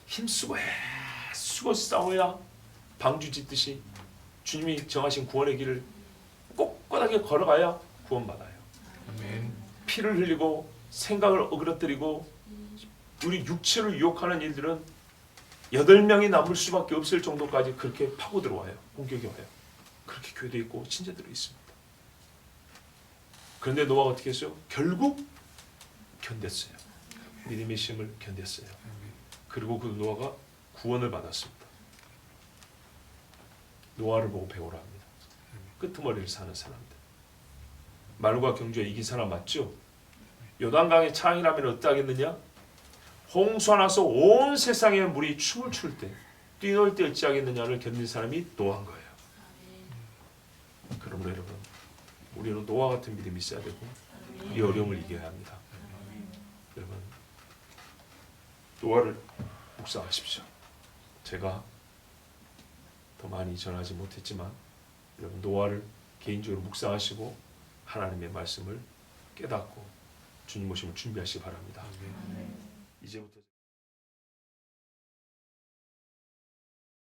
힘쓰고 애쓰고 싸워야 방주 짓듯이 주님이 정하신 구원의 길을 꼿꼿하게 걸어가야 구원받아요. 아멘. 피를 흘리고 생각을 어그러뜨리고 우리 육체를 유혹하는 일들은 8명이 남을 수밖에 없을 정도까지 그렇게 파고 들어와요. 공격이 와요. 그렇게 교회도 있고 신자들도 있습니다. 그런데 노아가 어떻게 했어요? 결국 견뎠어요. 믿음의 시험을 견뎠어요. 그리고 그 노아가 구원을 받았습니다. 노아를 보고 배우라 합니다. 끄트머리를 사는 사람들. 말과 경주에 이긴 사람 맞죠? 요단강의 창이라면 어떠하겠느냐? 홍수가 나서 온 세상의 물이 춤을 출 때 뛰놀 때 어찌하겠느냐를 견딘 사람이 노아인 거예요. 그러므로 여러분 우리는 노아 같은 믿음이 있어야 되고 이 어려움을 이겨야 합니다. 여러분 노아를 묵상하십시오. 제가 더 많이 전하지 못했지만 여러분 노아를 개인적으로 묵상하시고 하나님의 말씀을 깨닫고 주님 오심을 준비하시기 바랍니다. 이제부터